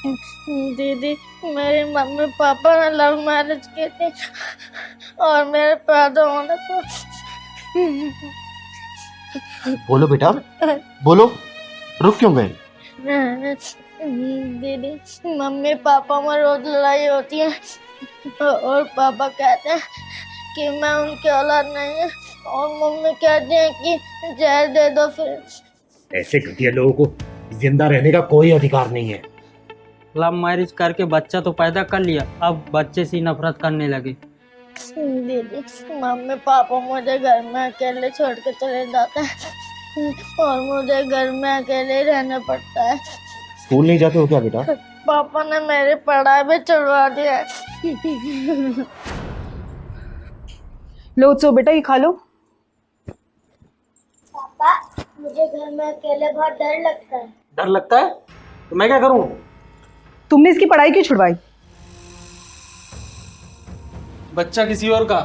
दीदी मेरे मम्मी पापा ने लव मैरिज किए थे और मेरे पैदा होने पर। बोलो बेटा, बोलो, रुक क्यों गए? दीदी मम्मी पापा में रोज लड़ाई होती है और पापा कहते हैं कि मैं उनकी औलाद नहीं है और मम्मी कहती है कि जहर दे दो। फिर ऐसे घटिया लोगों को जिंदा रहने का कोई अधिकार नहीं है। लव मैरिज करके बच्चा तो पैदा कर लिया, अब बच्चे से नफरत करने लगे। दीदी मम्मी पापा मुझे घर में अकेले छोड़ के चले जाते हैं और मुझे घर में अकेले रहना पड़ता है। स्कूल नहीं जाते हो क्या बेटा? पापा ने मेरी पढ़ाई भी छुड़वा दिया है। लो तो बेटा ये खा लो। पापा मुझे घर में अकेले बहुत डर लगता है। डर लगता है तो मैं क्या करूं? तुमने इसकी पढ़ाई क्यों छुड़वाई? बच्चा किसी और का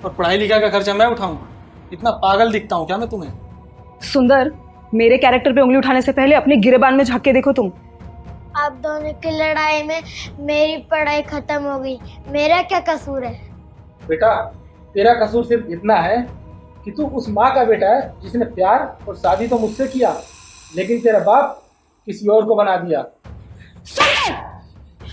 और पढ़ाई लिखाई का खर्चा मैं उठाऊंगा? इतना पागल दिखता हूँ क्या मैं तुम्हें? सुंदर, मेरे कैरेक्टर पे उंगली उठाने से पहले अपने गिरेबान में झांक के देखो तुम। आप दोनों की लड़ाई में मेरी पढ़ाई खत्म हो गई, मेरा क्या कसूर है? बेटा तेरा कसूर सिर्फ इतना है कि तू उस माँ का बेटा है जिसने प्यार और शादी तो मुझसे किया, लेकिन तेरा बाप किसी और को बना दिया।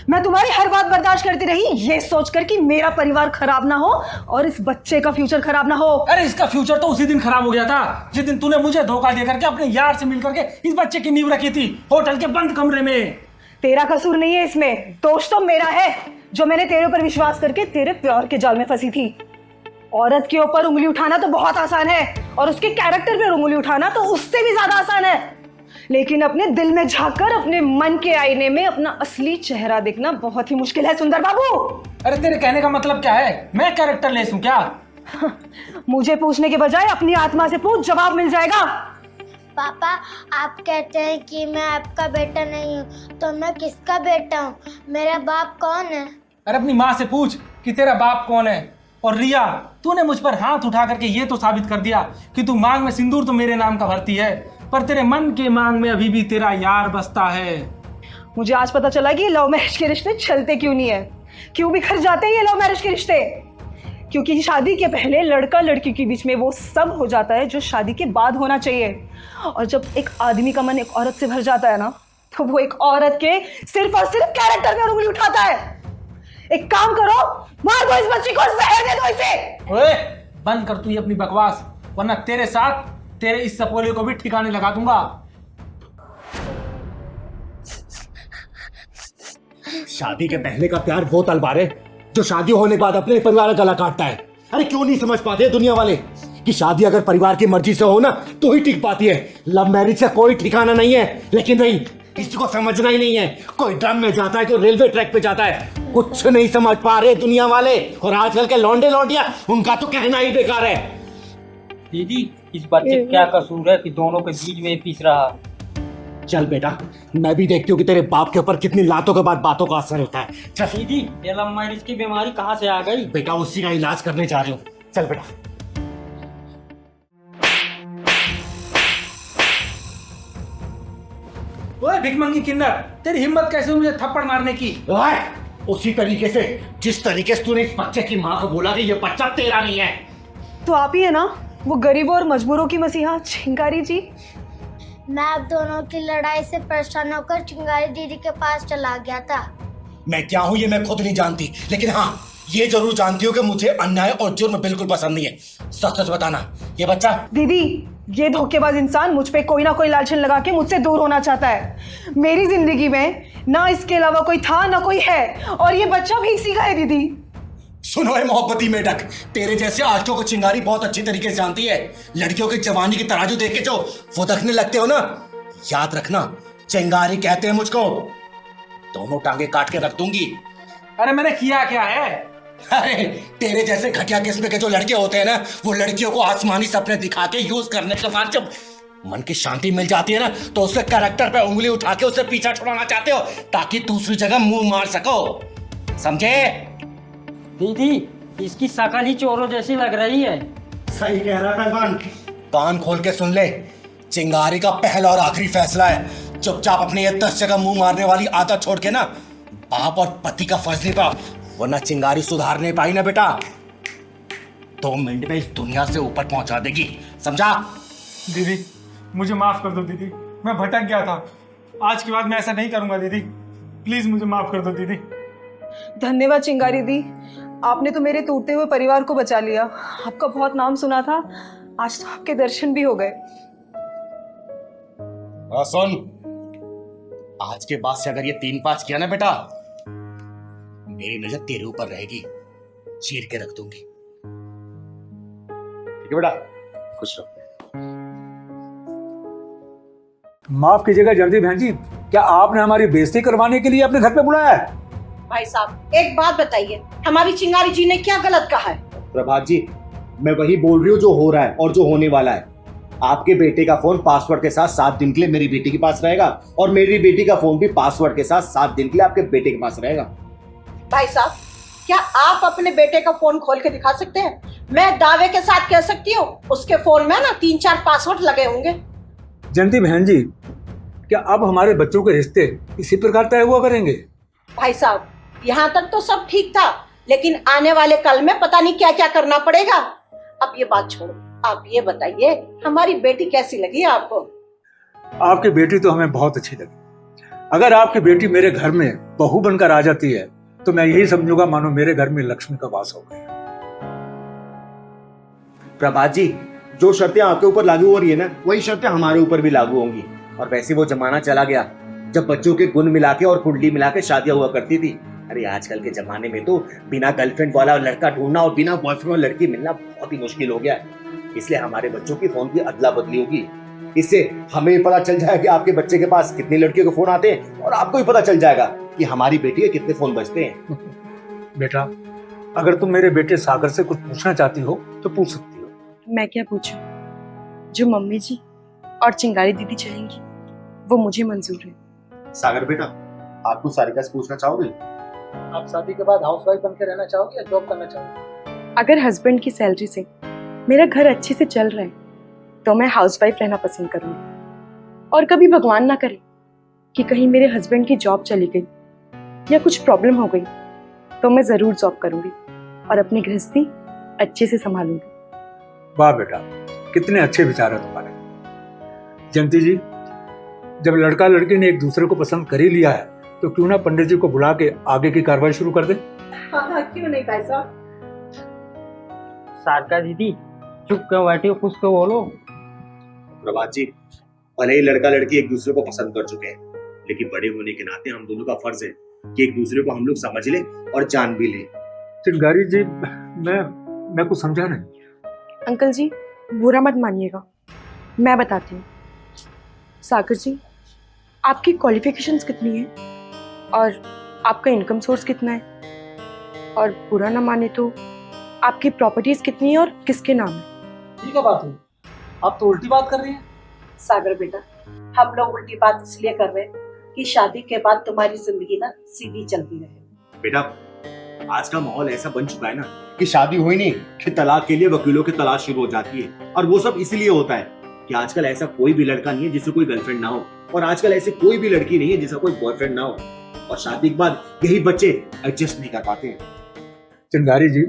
मैं तुम्हारी हर बात बर्दाश्त करती रही, ये सोचकर कि मेरा परिवार खराब ना हो और इस बच्चे का फ्यूचर खराब ना हो। अरे इसका फ्यूचर तो उसी दिन खराब हो गया था जिस दिन तूने मुझे धोखा दे करके अपने यार से मिल करके इस बच्चे की नींव रखी थी होटल के बंद कमरे में। तेरा कसूर नहीं है इसमें, दोष तो मेरा है जो मैंने तेरे ऊपर विश्वास करके तेरे प्यार के जाल में फंसी थी। औरत के ऊपर उंगली उठाना तो बहुत आसान है और उसके कैरेक्टर पर उंगली उठाना तो उससे भी ज्यादा आसान है, लेकिन अपने दिल में झांककर अपने मन के आईने में अपना असली चेहरा देखना बहुत ही मुश्किल है सुंदर बाबू। अरे तेरे कहने का मतलब क्या है? मैं कैरेक्टर लेस हूं क्या? मुझे पूछने के बजाय अपनी आत्मा से पूछ, जवाब मिल जाएगा। पापा आप कहते हैं कि मैं आपका बेटा नहीं हूँ, तो मैं किसका बेटा हूँ? मेरा बाप कौन है? अरे अपनी माँ से पूछ कि तेरा बाप कौन है। और रिया, तूने मुझ पर हाथ उठा करके ये तो साबित कर दिया कि तू मांग में सिंदूर तो मेरे नाम का भरती है, पर तेरे मन के मांग में अभी भी तेरा यार बसता है। मुझे आज पता चला कि लव मैरिज के रिश्ते चलते क्यों नहीं है, क्यों बिखर जाते हैं ये लव मैरिज के रिश्ते। क्योंकि शादी के पहले लड़का लड़की के बीच में वो सब हो जाता है जो शादी के बाद होना चाहिए, और जब एक आदमी का मन एक औरत से भर जाता है ना, तो वो एक औरत के सिर्फ और सिर्फ कैरेक्टर पर उंगली उठाता है। एक काम करो, मार दो इस बच्ची को, जहर दे दो इसे। ओए बंद कर तू ये अपनी बकवास, वरना तेरे साथ तेरे इस सपोले को भी ठिकाने लगा दूंगा। शादी के पहले का प्यार वो तलवार है जो शादी होने के बाद अपने परिवार का गला काटता है। अरे क्यों नहीं समझ पाते दुनिया वाले कि शादी अगर परिवार की मर्जी से हो ना तो ही टिक पाती है। लव मैरिज का कोई ठिकाना नहीं है, लेकिन नहीं, किसी को समझना ही नहीं है। कोई ड्रम में जाता है, कोई रेलवे ट्रैक पे जाता है, कुछ नहीं समझ पा रहे दुनिया वाले। और आजकल के लौंडे लौंडिया, उनका तो कहना ही बेकार है। दीदी इस बच्चे का क्या कसूर है कि दोनों के बीच में पीस रहा? चल बेटा, मैं भी देखती हूँ कि तेरे बाप के ऊपर कितनी लातों के बाद बातों का असर होता है। चल दीदी, ये लव मैरिज की बीमारी कहाँ से आ गई? बेटा उसी का इलाज करने जा रही हूँ। चल बेटा। ओए भिखमंगी किन्नर, तेरी हिम्मत कैसे हुई मुझे थप्पड़ मारने की? ओए, उसी तरीके से जिस तरीके से तूने इस बच्चे की माँ को बोला कि ये बच्चा तेरा नहीं है। तो आप ही है ना वो गरीबों और मजबूरों की मसीहा चिंगारी जी? मैं आप दोनों की लड़ाई से परेशान होकर चिंगारी दीदी के पास चला गया था। मैं क्या हूँ ये मैं खुद नहीं जानती, लेकिन हाँ ये जरूर जानती हूँ कि मुझे अन्याय और जुर्म बिल्कुल पसंद नहीं है। सच सच बताना, ये बच्चा। दीदी, ये धोखेबाज इंसान मुझ पे कोई ना कोई लालचन लगा के मुझसे दूर होना चाहता है। मेरी जिंदगी में ना इसके अलावा कोई था ना कोई है, और ये बच्चा भी इसी का है। दीदी सुनो है मोहब्बती मेढक, तेरे जैसे आशिकों को चिंगारी बहुत अच्छी तरीके से जानती है। लड़कियों की जवानी की तराजू देख के जो फुदकने लगते हो ना, याद रखना चिंगारी कहते हैं मुझको। दोनों टांगे काट के रख दूंगी। अरे मैंने किया क्या है? अरे तेरे जैसे घटिया किस्म के जो लड़के होते हैं ना, वो लड़कियों को आसमानी सपने दिखा के यूज करने के बाद जब मन की शांति मिल जाती है ना, तो उसके कैरेक्टर पे उंगली उठा के उससे पीछा छुड़ाना चाहते हो ताकि दूसरी जगह मुंह मार सको। समझे? दीदी, इसकी शकल ही चोरों जैसी लग रही है। सही कह रहा पहलवान। कान खोल के सुन ले, चिंगारी का पहला और आखिरी फैसला है। चुपचाप अपनी ये 10 जगह मुंह मारने वाली आदत छोड़ के ना बाप और पति का फर्ज निभा, वरना चिंगारी सुधार नहीं पाई ना बेटा 2 मिनट में इस दुनिया से ऊपर पहुंचा देगी। समझा? दीदी मुझे माफ कर दो दीदी, मैं भटक गया था। आज के बाद मैं ऐसा नहीं करूंगा दीदी, प्लीज मुझे माफ कर दो दीदी। धन्यवाद चिंगारी दी, आपने तो मेरे टूटते हुए परिवार को बचा लिया। आपका बहुत नाम सुना था, आज तो आपके दर्शन भी हो गए। सुन, आज के बाद से अगर ये 3-5 किया ना बेटा, मेरी नजर तेरे ऊपर रहेगी, चीर के रख दूंगी। ठीक है बेटा, खुश रहो। माफ कीजिएगा जर्दी बहन जी, क्या आपने हमारी बेइज्जती करवाने के लिए अपने घर पे बुलाया है? भाई साहब एक बात बताइए, हमारी चिंगारी जी ने क्या गलत कहा है? प्रभात जी, मैं वही बोल रही हूँ जो हो रहा है और जो होने वाला है। आपके बेटे का फोन पासवर्ड के साथ 7 दिन के लिए मेरी बेटी के पास रहेगा, और मेरी बेटी का फोन भी पासवर्ड के साथ 7 दिन के लिए आपके बेटे के पास रहेगा। भाई साहब, क्या आप अपने बेटे का फोन खोल के दिखा सकते हैं? मैं दावे के साथ कह सकती हूँ उसके फोन में ना 3-4 पासवर्ड लगे होंगे। जयंती बहन जी, क्या अब हमारे बच्चों के रिश्ते इसी प्रकार तय हुआ करेंगे? भाई साहब, यहाँ तक तो सब ठीक था, लेकिन आने वाले कल में पता नहीं क्या क्या करना पड़ेगा। अब ये बात छोड़ो, आप ये बताइए हमारी बेटी कैसी लगी आपको? आपकी बेटी तो हमें बहुत अच्छी लगी। अगर आपकी बेटी मेरे घर में बहू बनकर आ जाती है तो मैं यही समझूंगा मानो मेरे घर में लक्ष्मी का वास हो गया। प्रभात जी, जो शर्तें आपके ऊपर लागू हो रही है ना, वही शर्तें हमारे ऊपर भी लागू होंगी। और वैसे वो जमाना चला गया जब बच्चों के गुण मिला के और कुंडली मिला के शादियां हुआ करती थी। अरे आजकल के जमाने में तो बिना गर्लफ्रेंड वाला लड़का ढूंढना और बिना बॉयफ्रेंड वाला लड़की मिलना बहुत ही मुश्किल हो गया है। इसलिए हमारे बच्चों की फोन की अदला बदली होगी। इससे हमें पता चल जाएगा कि आपके बच्चे के पास कितनी लड़कियों के फोन आते हैं, और आपको भी पता चल जाएगा कि हमारी बेटी के कितने फोन बजते हैं। बेटा, अगर तुम मेरे बेटे सागर से कुछ पूछना चाहती हो तो पूछ सकती हो। मैं क्या पूछूं? जो मम्मी जी और चिंगारी दीदी चाहेंगी वो मुझे मंजूर है। सागर बेटा, आपको सारिका से पूछना चाहोगे? आप शादी के बाद हाउसवाइफ बनकर रहना चाहोगे या जॉब करना चाहोगे? अगर हस्बैंड की सैलरी से मेरा घर अच्छे से चल रहा है तो मैं हाउसवाइफ रहना पसंद करूंगी। और कभी भगवान ना करे कि कहीं मेरे हस्बैंड की जॉब चली गई या कुछ प्रॉब्लम हो गई तो मैं जरूर जॉब करूंगी और अपनी गृहस्थी अच्छे से संभालूंगी। वाह बेटा, कितने अच्छे विचार है तुम्हारे। जयंती जी, जब लड़का लड़की ने एक दूसरे को पसंद कर ही लिया है तो क्यों ना पंडित जी को बुला के आगे की कार्रवाई शुरू कर दे? हाँ, क्यों नहीं भाई साहब। सारिका दीदी चुप क्यों बैठी हो, कुछ तो बोलो। प्रभात जी, भले ही लड़का लड़की एक दूसरे को पसंद कर चुके हैं, लेकिन बड़े होने के नाते हम दोनों का फर्ज है कि एक दूसरे को हम लोग समझ ले और जान भी ले। चिंगारी जी, मैं कुछ समझा नहीं। अंकल जी बुरा मत मानिएगा, मैं बताती हूँ। सागर जी, आपकी क्वालिफिकेशंस कितनी है और आपका इनकम सोर्स कितना है, और बुरा ना माने तो आपकी प्रॉपर्टीज कितनी है और किसके नाम है? ठीक है बात हुई, आप तो उल्टी बात कर रही हैं। सागर बेटा, हम लोग उल्टी बात इसलिए कर रहे हैं कि शादी के बाद तुम्हारी जिंदगी ना सीधी चलती रहे। बेटा, आज का माहौल ऐसा बन चुका है ना कि शादी हुई नहीं कि तलाक के लिए वकीलों की तलाश शुरू हो जाती है। और वो सब इसलिए होता है कि आजकल ऐसा कोई भी लड़का नहीं है जिससे कोई गर्लफ्रेंड ना हो। और आजकल ऐसी कोई भी लड़की नहीं है जिसका कोई बॉयफ्रेंड ना हो, और शादी के बाद यही बच्चे एडजस्ट नहीं कर पाते हैं। चिंगारी जी,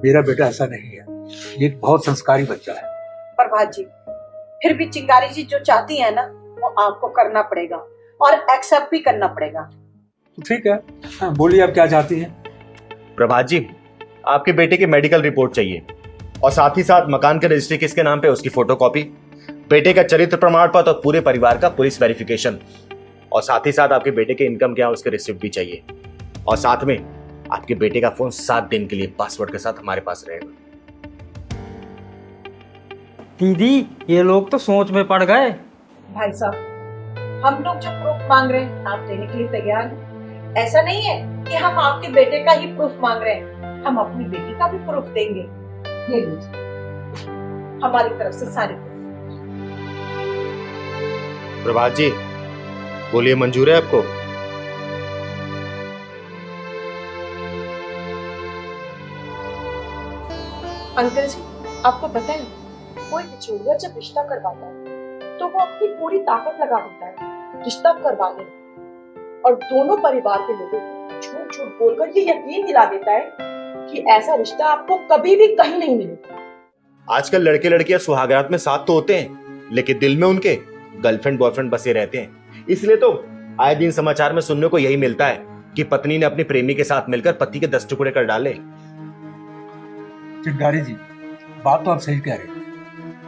मेरा बेटा ऐसा नहीं है, ये एक बहुत संस्कारी बच्चा है। प्रभात जी, फिर भी चिंगारी जी जो चाहती है ना वो आपको करना पड़ेगा और एक्सेप्ट भी करना पड़ेगा। ठीक है, हाँ, बोलिए आप क्या चाहती हैं? प्रभात जी, आपके बेटे की मेडिकल रिपोर्ट चाहिए, और साथ ही साथ मकान के रजिस्ट्री किसके नाम पे उसकी फोटोकॉपी, बेटे का चरित्र प्रमाण पत्र और पूरे परिवार का पुलिस वेरिफिकेशन, और साथ ही साथ आपके बेटे के इनकम क्या है उसके रिसिप्ट भी चाहिए, और साथ में आपके बेटे का फोन 7 दिन के लिए पासवर्ड के साथ हमारे पास रहेगा। दीदी, ये लोग तो सोच में पड़ गए। भाई साहब, हम लोग जो प्रूफ मांग रहे हैं आप देने के लिए तैयार हैं। ऐसा नहीं है कि हम आपके बेटे का ही प्रूफ मांग रहे हैं, हम अपनी बेटी का भी प्रूफ देंगे। ये लीजिए, हमारी तरफ से सारे proof। प्रभात जी, बोलिए, मंजूर है आपको? अंकल जी, आपको पता है कोई बिचौलिया जब रिश्ता करवाता है तो वो अपनी पूरी ताकत लगा देता है रिश्ता करवाने में, और दोनों परिवार के लोगों को झूठ झूठ बोलकर ये यकीन दिला देता है कि ऐसा रिश्ता आपको कभी भी कहीं नहीं मिलेगा। आजकल लड़के लड़कियां सुहागरात में साथ तो होते हैं, लेकिन दिल में उनके गर्लफ्रेंड बॉयफ्रेंड बसे रहते हैं। इसलिए तो आए दिन समाचार में सुनने को यही मिलता है कि पत्नी ने अपने प्रेमी के साथ मिलकर पति के 10 टुकड़े कर डाले। चिंगारी जी, बात तो आप सही कह रहे हैं।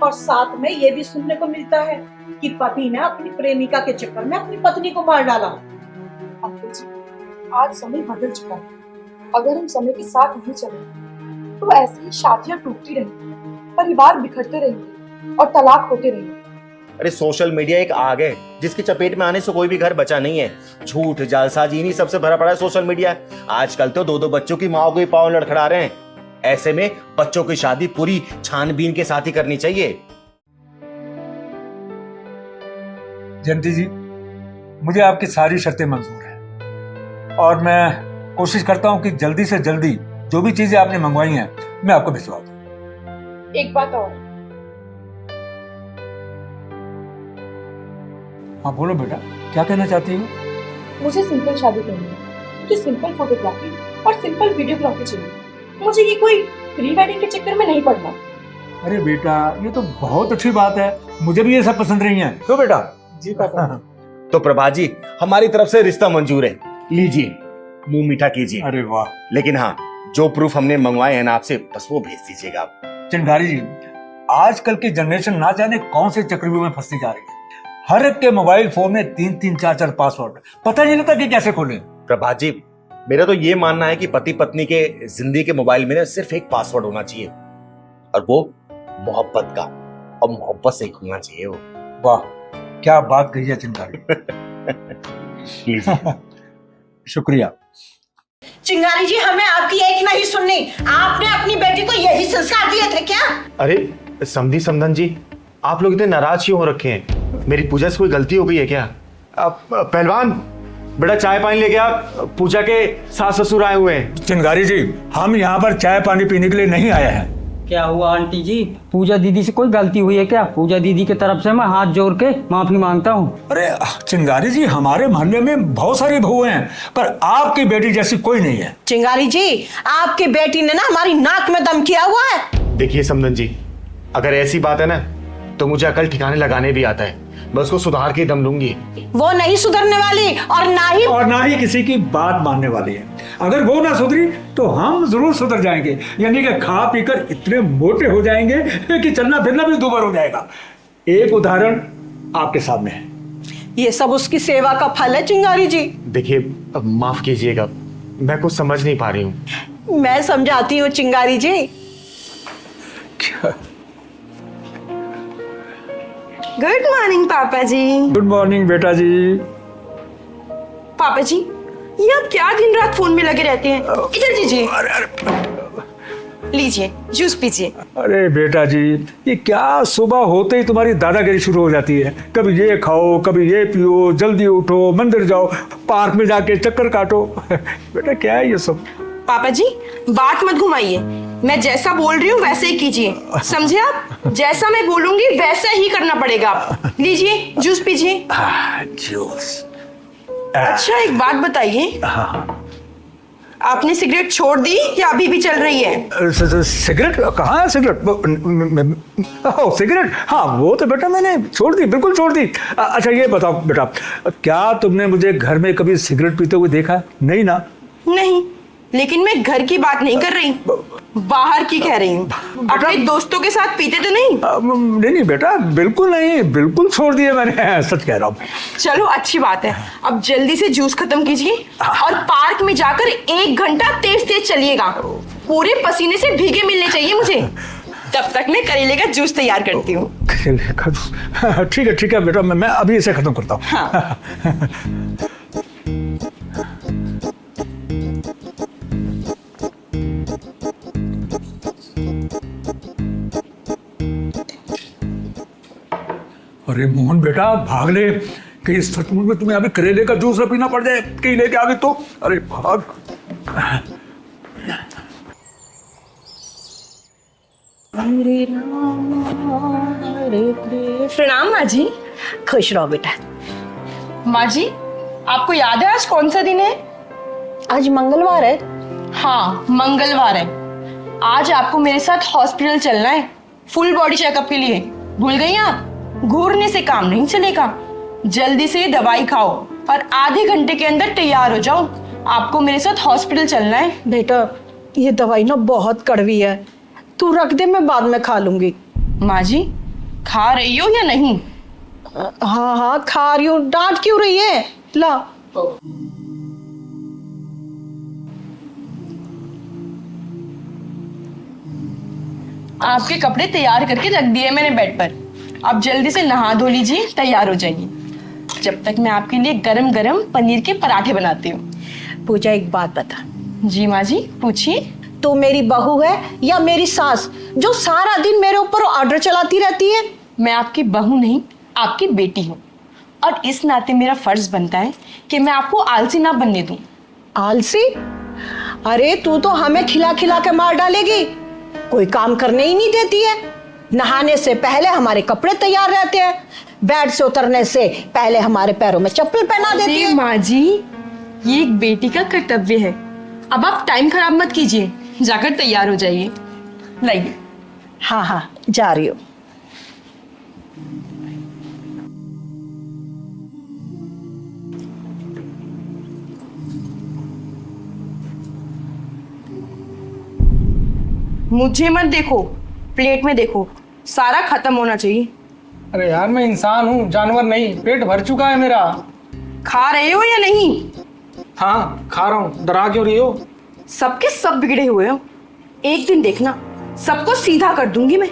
और साथ में ये भी सुनने को मिलता है कि पति ने अपनी प्रेमिका के चक्कर में अपनी पत्नी को मार डाला। अंकल जी, आज समय बदल चुका है, अगर हम समय के साथ नहीं चले तो ऐसी ही शादियां टूटती रहेंगी, परिवार बिखरते रहेंगे और तलाक होते रहेंगे। अरे सोशल मीडिया एक आग है जिसकी चपेट में आने से कोई भी घर बचा नहीं है। झूठ, जालसाजी, इन्हीं सबसे भरा पड़ा है सोशल मीडिया। आजकल तो 2-2 बच्चों की माओ को ही पांव लड़खड़ा रहे हैं। ऐसे में बच्चों की शादी पूरी छानबीन के साथ ही करनी चाहिए। जयंती जी, मुझे आपकी सारी शर्तें मंजूर हैं और मैं कोशिश करता हूं कि जल्दी से जल्दी जो भी चीजें आपने मंगवाई हैं मैं आपको भिजवा दूं। एक बात और, हाँ बोलो बेटा, क्या कहना चाहती हो? मुझे सिंपल शादी करनी है, मुझे सिंपल फोटोग्राफी और सिंपल वीडियोग्राफी चाहिए। मुझे ये कोई प्री वेडिंग के चक्कर में नहीं पड़ना। अरे बेटा, ये तो बहुत अच्छी बात है, मुझे भी ये सब पसंद नहीं है। तो बेटा जी पापा। तो प्रभा जी, हमारी तरफ से रिश्ता मंजूर है, लीजिए, मुंह मीठा कीजिए। अरे वाह। लेकिन हाँ, जो प्रूफ हमने मंगवाए हैं ना आपसे, बस वो भेज दीजिएगा आप। चिंगारी जी, आजकल की जनरेशन ना जाने कौन से चक्रव्यूह में फंसती जा रही है। हर एक के मोबाइल फोन में 3-3, 4-4 पासवर्ड, पता नहीं लगता कि कैसे खोले। प्रभा जी, मेरा तो ये मानना है कि पति पत्नी के जिंदगी के मोबाइल में सिर्फ एक पासवर्ड होना चाहिए, और वो मोहब्बत का, और मोहब्बत से होना चाहिए वो। वाह, क्या बात कही है चिंगारी। शुक्रिया। चिंगारी जी, हमें आपकी एक नहीं सुननी। आपने अपनी बेटी को यही संस्कार दिए थे क्या? अरे समधी समधन जी, आप लोग इतने नाराज क्यों हो रखे हैं? मेरी पूजा से कोई गलती हो गई है क्या? पहलवान बेटा, चाय पानी लेके आ, पूजा के सास ससुर आए हुए हैं। चिंगारी जी, हम यहाँ पर चाय पानी पीने के लिए नहीं आए हैं। क्या हुआ आंटी जी, पूजा दीदी से कोई गलती हुई है क्या? पूजा दीदी की तरफ से मैं हाथ जोड़ के माफी मांगता हूँ। अरे चिंगारी जी, हमारे मोहल्ले में बहुत सारी बहुएं हैं, पर आपकी बेटी जैसी कोई नहीं है। चिंगारी जी, आपकी बेटी ने ना हमारी नाक में दम किया हुआ है। देखिए समधन जी, अगर ऐसी बात है ना तो मुझे अकल ठिकाने लगाने भी आता है, मैं उसको सुधार के दम लूंगी। वो नहीं सुधरने वाली और ना ही किसी की बात मानने वाली है। अगर वो ना सुधरी तो हम जरूर सुधर जाएंगे, यानी कि खा पीकर इतने मोटे हो जाएंगे कि चलना फिरना भी दूभर हो जाएगा। एक उदाहरण आपके सामने है। ये सब उसकी सेवा का फल है चिंगारी जी। देखिए, माफ कीजिएगा, मैं कुछ समझ नहीं पा रही हूँ। मैं समझाती हूँ चिंगारी जी। गुड मॉर्निंग पापा जी। गुड मॉर्निंग बेटा जी। पापा जी, ये आप क्या दिन रात फोन में लगे रहते हैं? इधर दीजिए, लीजिए जूस पीजिए। अरे बेटा जी, ये क्या सुबह होते ही तुम्हारी दादागिरी शुरू हो जाती है। कभी ये खाओ, कभी ये पियो, जल्दी उठो, मंदिर जाओ, पार्क में जाके चक्कर काटो। बेटा क्या है ये सब? पापा जी, बात मत घुमाइए, मैं जैसा बोल रही हूँ वैसे ही कीजिए, समझे आप? जैसा मैं बोलूंगी वैसा ही करना पड़ेगा। आप लीजिए जूस पीजिए। जूस। अच्छा एक बात बताइए, आपने सिगरेट छोड़ दी या अभी भी चल रही है? सिगरेट कहाँ है? सिगरेट हाँ वो तो बेटा मैंने छोड़ दी, बिल्कुल छोड़ दी। अच्छा ये बताओ बेटा, क्या तुमने मुझे घर में कभी सिगरेट पीते हुए देखा? नहीं ना? नहीं, लेकिन मैं घर की बात नहीं कर रही, बाहर की कह रही हूँ। अपने दोस्तों के साथ पीते तो नहीं? नहीं बेटा बिल्कुल नहीं, बिल्कुल छोड़ दिए मैंने, सच कह रहा हूँ। चलो अच्छी बात है, अब जल्दी से जूस खत्म कीजिए और पार्क में जाकर 1 घंटा तेज तेज चलिएगा। पूरे पसीने से भीगे मिलने चाहिए मुझे। तब तक मैं करेले का जूस तैयार करती हूँ। करेले का जूस? ठीक है बेटा, मैं अभी इसे खत्म करता हूँ। हाँ। अरे मोहन बेटा भाग ले, कहीं सचमुच में तुम्हें अभी करेले का जूस न पीना पड़ जाए, कहीं लेके आ गई तो। अरे भाग। प्रणाम माँ जी। खुश रहो बेटा। माँ जी आपको याद है आज कौन सा दिन है? आज मंगलवार है। हाँ मंगलवार है। आज आपको मेरे साथ हॉस्पिटल चलना है, फुल बॉडी चेकअप के लिए। भूल गई आप? घूरने से काम नहीं चलेगा, जल्दी से दवाई खाओ और आधे घंटे के अंदर तैयार हो जाओ। आपको मेरे साथ हॉस्पिटल चलना है। बेटा ये दवाई ना बहुत कड़वी है, तू रख दे, मैं बाद में खा लूंगी। माँ जी खा रही हो या नहीं? हाँ खा रही हूँ। डांट क्यों रही है? ला। आपके कपड़े तैयार करके रख दिए मैंने बेड पर। आप जल्दी से नहा धो लीजिए, तैयार हो जाइए। जब तक मैं आपके लिए गरम गरम पनीर के पराठे बनाती हूँ। पूजा एक बात बता। जी माँ जी पूछिए। तू मेरी बहू है या मेरी सास जो सारा दिन मेरे ऊपर ऑर्डर चलाती रहती है? मैं आपकी बहू नहीं, आपकी बेटी हूँ, और इस नाते मेरा फर्ज बनता है कि मैं आपको आलसी ना बनने दूं। आलसी? अरे तू तो हमें खिला खिला के मार डालेगी, कोई काम करने ही नहीं देती है। नहाने से पहले हमारे कपड़े तैयार रहते हैं, बेड से उतरने से पहले हमारे पैरों में चप्पल पहना देती है। माँ जी ये एक बेटी का कर्तव्य है। अब आप टाइम खराब मत कीजिए, जाकर तैयार हो जाइए। लाइए। हाँ जा रही हूँ। मुझे मत देखो, प्लेट में देखो, सारा खत्म होना चाहिए। अरे यार मैं इंसान हूँ, जानवर नहीं। पेट भर चुका है मेरा। खा रहे हो या नहीं? हाँ खा रहा हूँ। डरा क्यों रही हो? सबके सब बिगड़े हुए हो, एक दिन देखना सबको सीधा कर दूंगी मैं।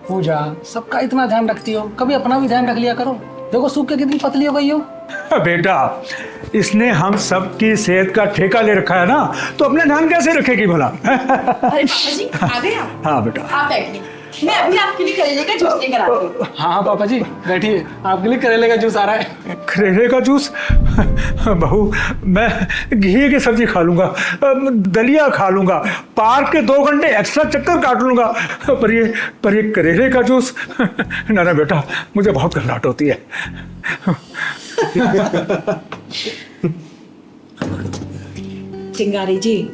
पूजा सबका इतना ध्यान रखती हो, कभी अपना भी ध्यान रख लिया करो। देखो सूख के कितनी पतली हो गई हो। बेटा इसने हम सब की सेहत का ठेका ले रखा है ना, तो अपने ध्यान कैसे रखेगी भला? अरे पापा जी आ गए आप? हाँ बेटा आप बैठिए, मैं अभी आपके लिए करेले का जूस लेकर आती हूँ। हाँ पापा जी बैठिए, आपके लिए करेले का जूस आ रहा है। करेले का जूस? बहू मैं घी की सब्जी खा लूंगा, दलिया खा लूंगा, पार्क के 2 घंटे एक्स्ट्रा चक्कर काट लूंगा, पर ये करेले का जूस ना बेटा, मुझे बहुत घबराहट होती है। चिंगारी जी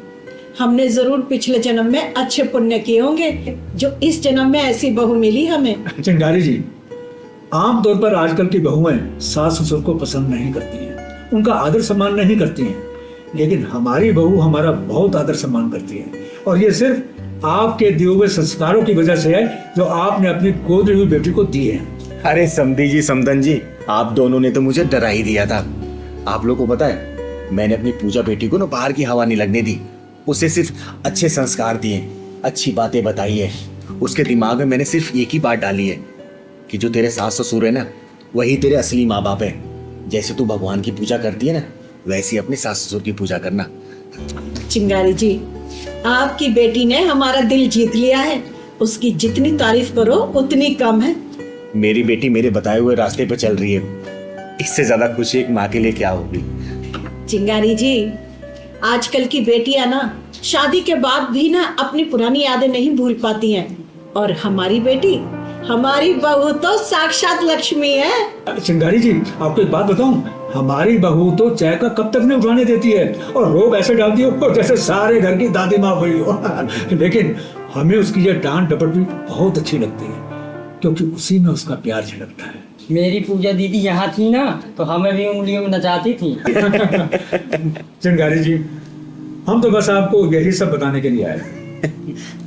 हमने जरूर पिछले जन्म में अच्छे पुण्य किए होंगे जो इस जन्म में ऐसी बहू मिली हमें। चिंगारी जी आमतौर पर आजकल की बहुएं सास ससुर को पसंद नहीं करती हैं, उनका आदर सम्मान नहीं करती हैं, लेकिन हमारी बहू हमारा बहुत आदर सम्मान करती है, और ये सिर्फ आपके दिए हुए संस्कारों की वजह से है जो आपने अपनी गोद ली हुई बेटी को दी है। अरे समधी जी, समदन जी, आप दोनों ने तो मुझे डरा ही दिया था। आप लोग को पता है मैंने अपनी पूजा बेटी को ना बाहर की हवा नहीं लगने दी, उसे सिर्फ अच्छे संस्कार दिए, अच्छी बातें बताई है। उसके दिमाग में मैंने सिर्फ एक ही बात डाली है कि जो तेरे सास ससुर है ना वही तेरे असली माँ बाप है। जैसे तू भगवान की पूजा करती है ना वैसे अपने सास ससुर की पूजा करना। चिंगारी जी आपकी बेटी ने हमारा दिल जीत लिया है, उसकी जितनी तारीफ करो उतनी कम है। मेरी बेटी मेरे बताए हुए रास्ते पे चल रही है, इससे ज्यादा खुशी एक माँ के लिए क्या होगी। चिंगारी जी आजकल की बेटियां ना शादी के बाद भी ना अपनी पुरानी यादें नहीं भूल पाती हैं। और हमारी बेटी, हमारी बहू तो साक्षात लक्ष्मी है। चिंगारी जी, आपको एक बात बताऊं, हमारी बहू तो चाय का कप तक नहीं उठाने देती है और रोब ऐसे डालती हो जैसे सारे घर की दादी माँ हुई हो। लेकिन हमें उसकी ये डांट डपट भी बहुत अच्छी लगती है, क्योंकि उसी में उसका प्यार झलकता है। मेरी पूजा दीदी यहाँ थी ना तो हमें भी उंगलियों में नचाती थी। चिंगारी जी, हम तो बस आपको यही सब बताने के लिए आए।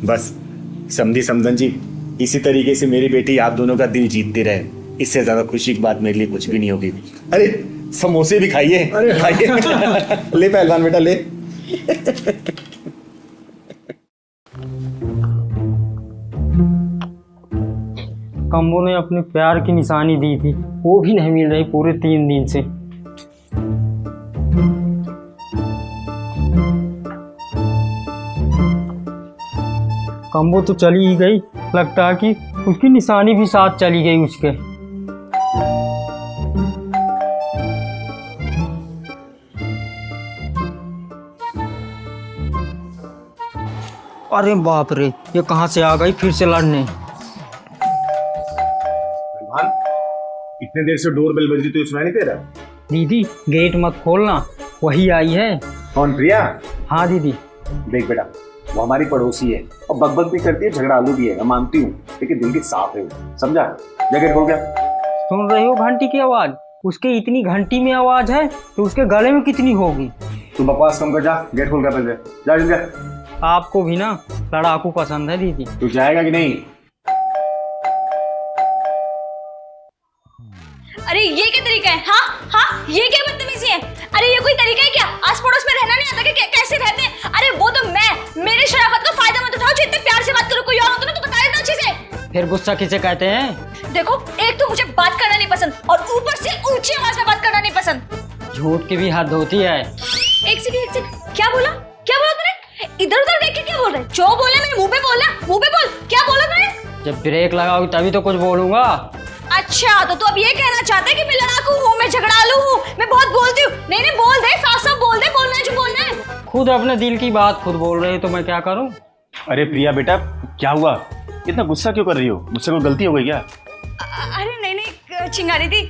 बस समझी समझन जी, इसी तरीके से मेरी बेटी आप दोनों का दिल जीतती रहे, इससे ज्यादा खुशी की बात मेरे लिए कुछ भी नहीं होगी। अरे समोसे भी खाइए, अरे खाइए। ले पहलवान बेटा ले। कम्बो ने अपने प्यार की निशानी दी थी, वो भी नहीं मिल रही पूरे 3 दिन से। कम्बो तो चली ही गई, लगता है कि उसकी निशानी भी साथ चली गई उसके। अरे बाप रे, ये कहाँ से आ गई फिर से लड़ने। इतने देर से डोर बेल बज रही तो सुनाई नहीं दे रहा? दीदी गेट मत खोलना, वही आई है। कौन, प्रिया? हाँ दीदी। देख बेटा, वो हमारी पड़ोसी है और बकबक भी करती है, झगड़ालू भी है, मैं मानती हूँ, लेकिन दिल की साफ है वो, समझा? जगह खोल गया। सुन रहे हो घंटी की आवाज? उसके इतनी घंटी में आवाज है तो उसके गले में कितनी होगी। तू बकवास कम कर, जा गेट खोल गया, पहले जा जल्दी। आपको भी ना लड़ाकू पसंद है दीदी। तू जाएगा कि नहीं? अरे ये क्या तरीका है? हाँ हाँ, ये क्या बदतमीजी है? अरे ये कोई तरीका है क्या? आस पड़ोस में रहना नहीं आता कि कैसे रहते हैं? अरे वो तो मेरे शराफत का फायदा मत उठाओ, जितने प्यार से बात करो, कोई और होता ना तो बता देना अच्छे से। फिर गुस्सा किसे कहते हैं? देखो, एक तो मुझे बात करना नहीं पसंद और ऊपर से ऊंची आवाज में बात करना नहीं पसंद। झूठ की भी हद होती है। एक सेकंड, क्या बोला? क्या बोला तूने? इधर उधर देख के क्या बोल रहे? जो बोले मेरे मुंह पे बोलना, मुंह पे बोल। क्या बोला तूने? जब ब्रेक लगाओगी तभी तो कुछ बोलूंगा। अच्छा, तो तू अब ये कहना चाहता है कि मैं लड़ाकू हूँ, मैं झगड़ालू हूँ, मैं बहुत बोलती हूँ? नहीं नहीं, बोल दे, साफ साफ बोल दे, बोलना है जो बोलना है। खुद अपने दिल की बात खुद बोल रहे हो तो मैं क्या करूँ? अरे प्रिया बेटा, क्या हुआ? इतना गुस्सा क्यों कर रही हो? मुझसे कोई गलती हो गई क्या? अरे नहीं नहीं चिंगारी दी,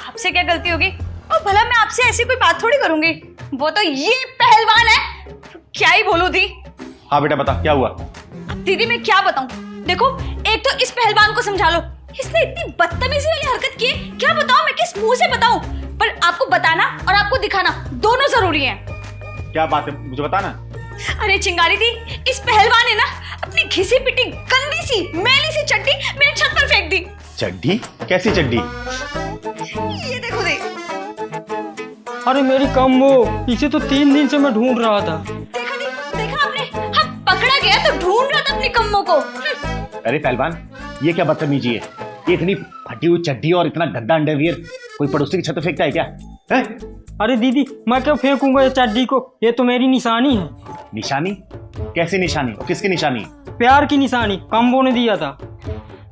आपसे क्या गलती होगी? और भला मैं आपसे ऐसी कोई बात थोड़ी करूंगी, वो तो ये पहलवान है, क्या ही बोलूं दी। हाँ बेटा बता, क्या हुआ? दीदी मैं क्या बताऊं? देखो, एक तो इस पहलवान को समझा लो, इसने इतनी बदतमीजी वाली हरकत की है, क्या बताऊं मैं, किस मुंह से बताऊं? पर आपको बताना और आपको दिखाना दोनों जरूरी है। क्या बात है, मुझे बताना। अरे चिंगारी दी, इस पहलवान ने ना अपनी घिसी पिटी गंदी सी मैली सी चड्डी मेरे छत पर फेंक दी। चड्डी? कैसी चड्डी? ये देखो देख। अरे मेरी कम्बो, इसे तो 3 दिन से मैं ढूंढ रहा था। देखा आपने? हम पकड़ा गया तो ढूंढ रहा था अपनी कम्मो को। अरे पहलवान, ये क्या बदतमीजी है? ये इतनी फटी हुई चड्डी और इतना गंदा अंडरवियर कोई पड़ोसी की छत पे फेंकता है क्या? है? अरे दीदी, मैं क्यों फेंकूंगा ये चड्डी को? ये तो मेरी निशानी है। निशानी? कैसी निशानी? किसकी निशानी? प्यार की निशानी, कम्बो ने दिया था।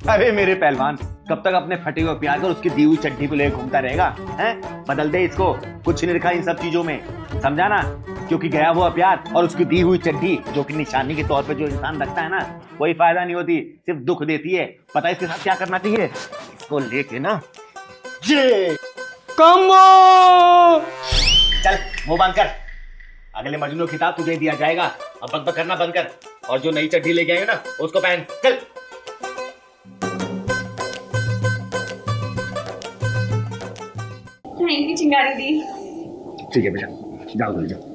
अरे मेरे पहलवान, कब तक अपने फटे हुए प्यार को उसकी दी हुई चड्डी को लेकर घूमता रहेगा? हैं? बदल दे इसको, कुछ नहीं लिखा इन सब चीजों में, समझा ना? क्योंकि गया हुआ प्यार और उसकी दी हुई चड्डी जो कि निशानी के तौर पे जो इंसान रखता है ना, कोई फायदा नहीं होती, सिर्फ दुख देती है। पता है इसके साथ क्या करना चाहिए? इसको लेके ना ये कम्बो, चल मुंह बंद कर, अगले मजनू खिताब तुझे दिया जाएगा। अब बकबक करना बंद कर और जो नई चड्डी लेके आए ना उसको पहन, चल। थैंक यू चिंगारी दी। ठीक है बेटा, जाओ घर जाओ।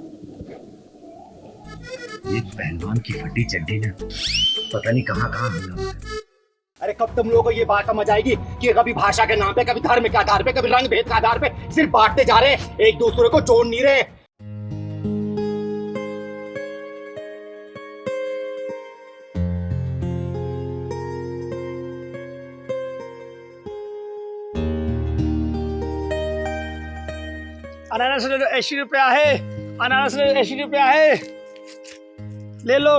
ये पहलवान की फटी चड्डी ने पता नहीं कहाँ कहाँ हमला। अरे कब तुम लोगों को ये बात समझ आएगी कि कभी भाषा के नाम पे, कभी धर्म के आधार पे, कभी रंग भेद के आधार पे सिर्फ बांटते जा रहे, एक दूसरे को जोड़ नहीं रहे। अनारस ले लो, 80 रुपया है। अनारस ले लो, 80 रुपया है। ले लो,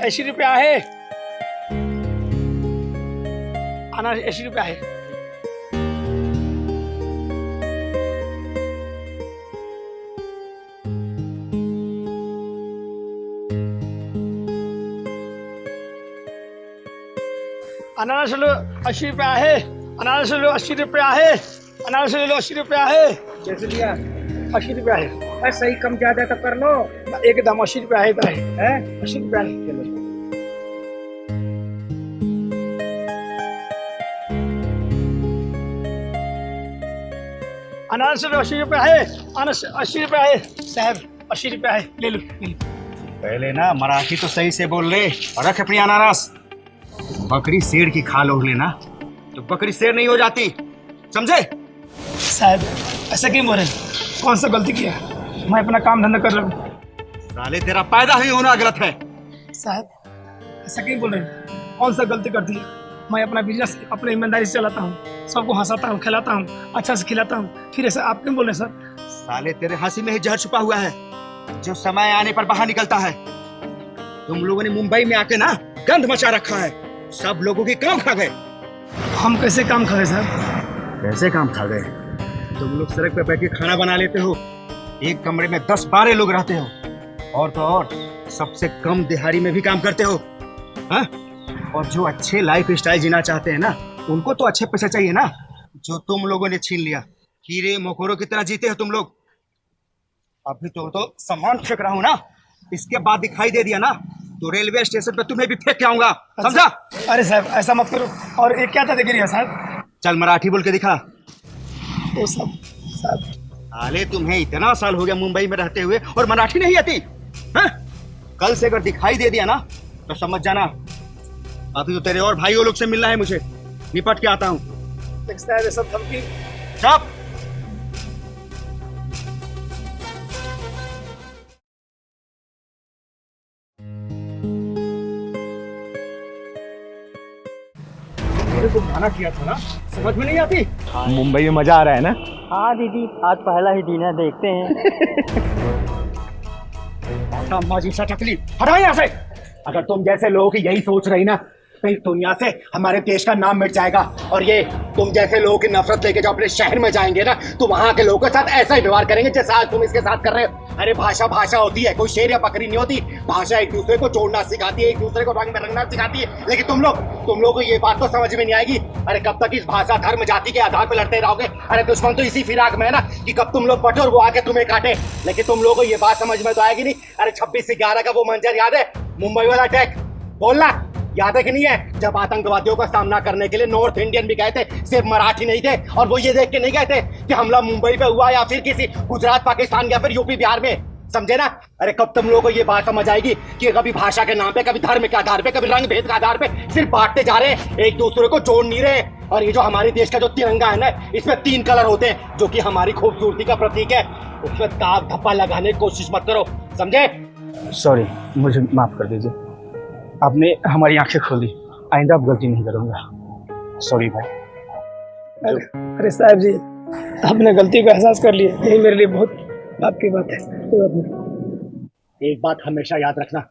80 रुपया है। अनारस 80 रुपया है। अनारस लो 80 रुपया है, अनारस लो 80 रुपया है, अनारस लो 80 रुपया है। कैसे लिया? 80 रुपया है। अरे सही कम ज्यादा तो कर लो। एकदम 80 रुपया है भाई, है 80 रुपया है। चलो अनारस लो 80 रुपया है, अनारस 80 रुपया है साहब, 80 रुपया है, ले लो ले लो। पहले ना मराठी तो सही से बोल रहे और रख अपनी अनारस। बकरी शेर की खा लोग लेना तो बकरी शेर नहीं हो जाती, समझे? साहब ऐसा क्यों बोल रहे हैं? कौन सा गलती किया? मैं अपना काम धंधा कर रहा हूँ। साले तेरा पैदा ही होना गलत है। साहब ऐसा क्यों बोल रहे हैं? कौन सा गलती कर दी? मैं अपना बिजनेस अपने ईमानदारी से चलाता हूँ, सबको हंसाता हूँ, खिलाता हूँ, अच्छा से खिलाता हूँ, फिर ऐसा आप क्यों बोल रहे हैं सर? साले तेरे हंसी में ही जहर छुपा हुआ है जो समय आने पर बाहर निकलता है। तुम लोगों ने मुंबई में आके ना गंद मचा रखा है, सब लोगों के काम खा गए। हम कैसे काम खा गए सर? कैसे काम खा गए? तुम लोग सड़क पे बैठ के खाना बना लेते हो, एक कमरे में 10-12 लोग रहते हो, और तो और सबसे कम दिहाड़ी में भी काम करते हो, हाँ? और जो अच्छे लाइफ स्टाइल जीना चाहते हैं ना, उनको तो अच्छे पैसे चाहिए ना, जो तुम लोगों ने छीन लिया। कीड़े मकोड़ों की तरह जीते हो तुम लोग। अभी तो सामान फेंक रहा हूँ ना, इसके बाद दिखाई दे दिया ना तो रेलवे स्टेशन पे तुम्हें भी फेंक के आऊंगा, समझा? अरे साहब ऐसा मत करो। और एक क्या था देख रही है साहब? चल मराठी बोल के दिखा। वो सब साहब साले तुम्हें इतना साल हो गया मुंबई में रहते हुए और मराठी नहीं आती, हाँ? कल से अगर दिखाई दे दिया ना तो समझ जाना अभी तो तेरे और भाइयों लोग से मिलना है मुझे, निपट के आता हूँ। सब धमकी। चुप। को मना किया था ना, समझ में नहीं आती। मुंबई में मजा आ रहा है ना? हाँ दीदी, आज पहला ही दिन है, देखते हैं। माजी सा टकली, हटाओ यहाँ से। अगर तुम जैसे लोगों की यही सोच रही ना तो इस दुनिया से हमारे देश का नाम मिट जाएगा। और ये तुम जैसे लोगों की नफरत लेके जो अपने शहर में जाएंगे ना तो वहाँ के लोगों के साथ ऐसा ही व्यवहार करेंगे जैसा आज तुम इसके साथ कर रहे हो। अरे भाषा भाषा होती है, कोई शेर या बकरी नहीं होती। भाषा एक दूसरे को जोड़ना सिखाती है, एक दूसरे को रंग में रंगना सिखाती है। लेकिन तुम लोग को ये बात तो समझ में नहीं आएगी। अरे कब तक इस भाषा धर्म जाति के आधार पर लड़ते रहोगे? अरे दुश्मन तो इसी फिराक में है ना कि कब तुम लोग बटो और वो आके तुम्हें काटे। लेकिन तुम लोगों को ये बात समझ में तो आएगी नहीं। अरे 26/11 का वो मंजर याद है? मुंबई वाला अटैक, बोलना याद है कि नहीं है? जब आतंकवादियों का सामना करने के लिए नॉर्थ इंडियन भी गए थे, सिर्फ मराठी नहीं थे। और वो ये देख के नहीं गए थे कि हमला मुंबई पे हुआ या फिर किसी गुजरात पाकिस्तान या फिर यूपी बिहार में, समझे ना? अरे कब तुम लोगों को ये बात समझ आएगी कि कभी भाषा के नाम पे, कभी धर्म के आधार पे, कभी रंग भेद के आधार पे सिर्फ बांटते जा रहे हैं, एक दूसरे को जोड़ नहीं रहे। और ये जो हमारे देश का जो तिरंगा है ना, इसमें 3 कलर होते हैं जो कि हमारी खूबसूरती का प्रतीक है। उसमें दाग धब्बा लगाने की कोशिश मत करो, समझे? सॉरी, मुझे माफ कर दीजिए, आपने हमारी आंखें खोल दी, आइंदा अब गलती नहीं करूंगा। सॉरी भाई। अरे साहब जी, आपने गलती का एहसास कर लिया, यही मेरे लिए बहुत आपकी बात है। कोई बात नहीं। एक बात हमेशा याद रखना,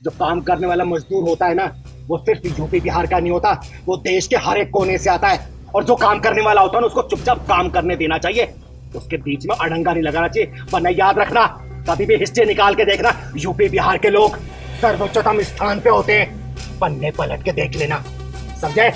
जो काम करने वाला मजदूर होता है ना, वो सिर्फ यूपी बिहार का नहीं होता, वो देश के हर एक कोने से आता है। और जो काम करने वाला होता है ना, उसको चुपचाप काम करने देना चाहिए, उसके बीच में अड़ंगा नहीं लगाना चाहिए। वरना याद रखना, कभी भी हिस्ट्री निकाल के देखना, यूपी बिहार के लोग सर्वोच्चतम स्थान पे होते हैं। पन्ने पलट के देख लेना, समझे?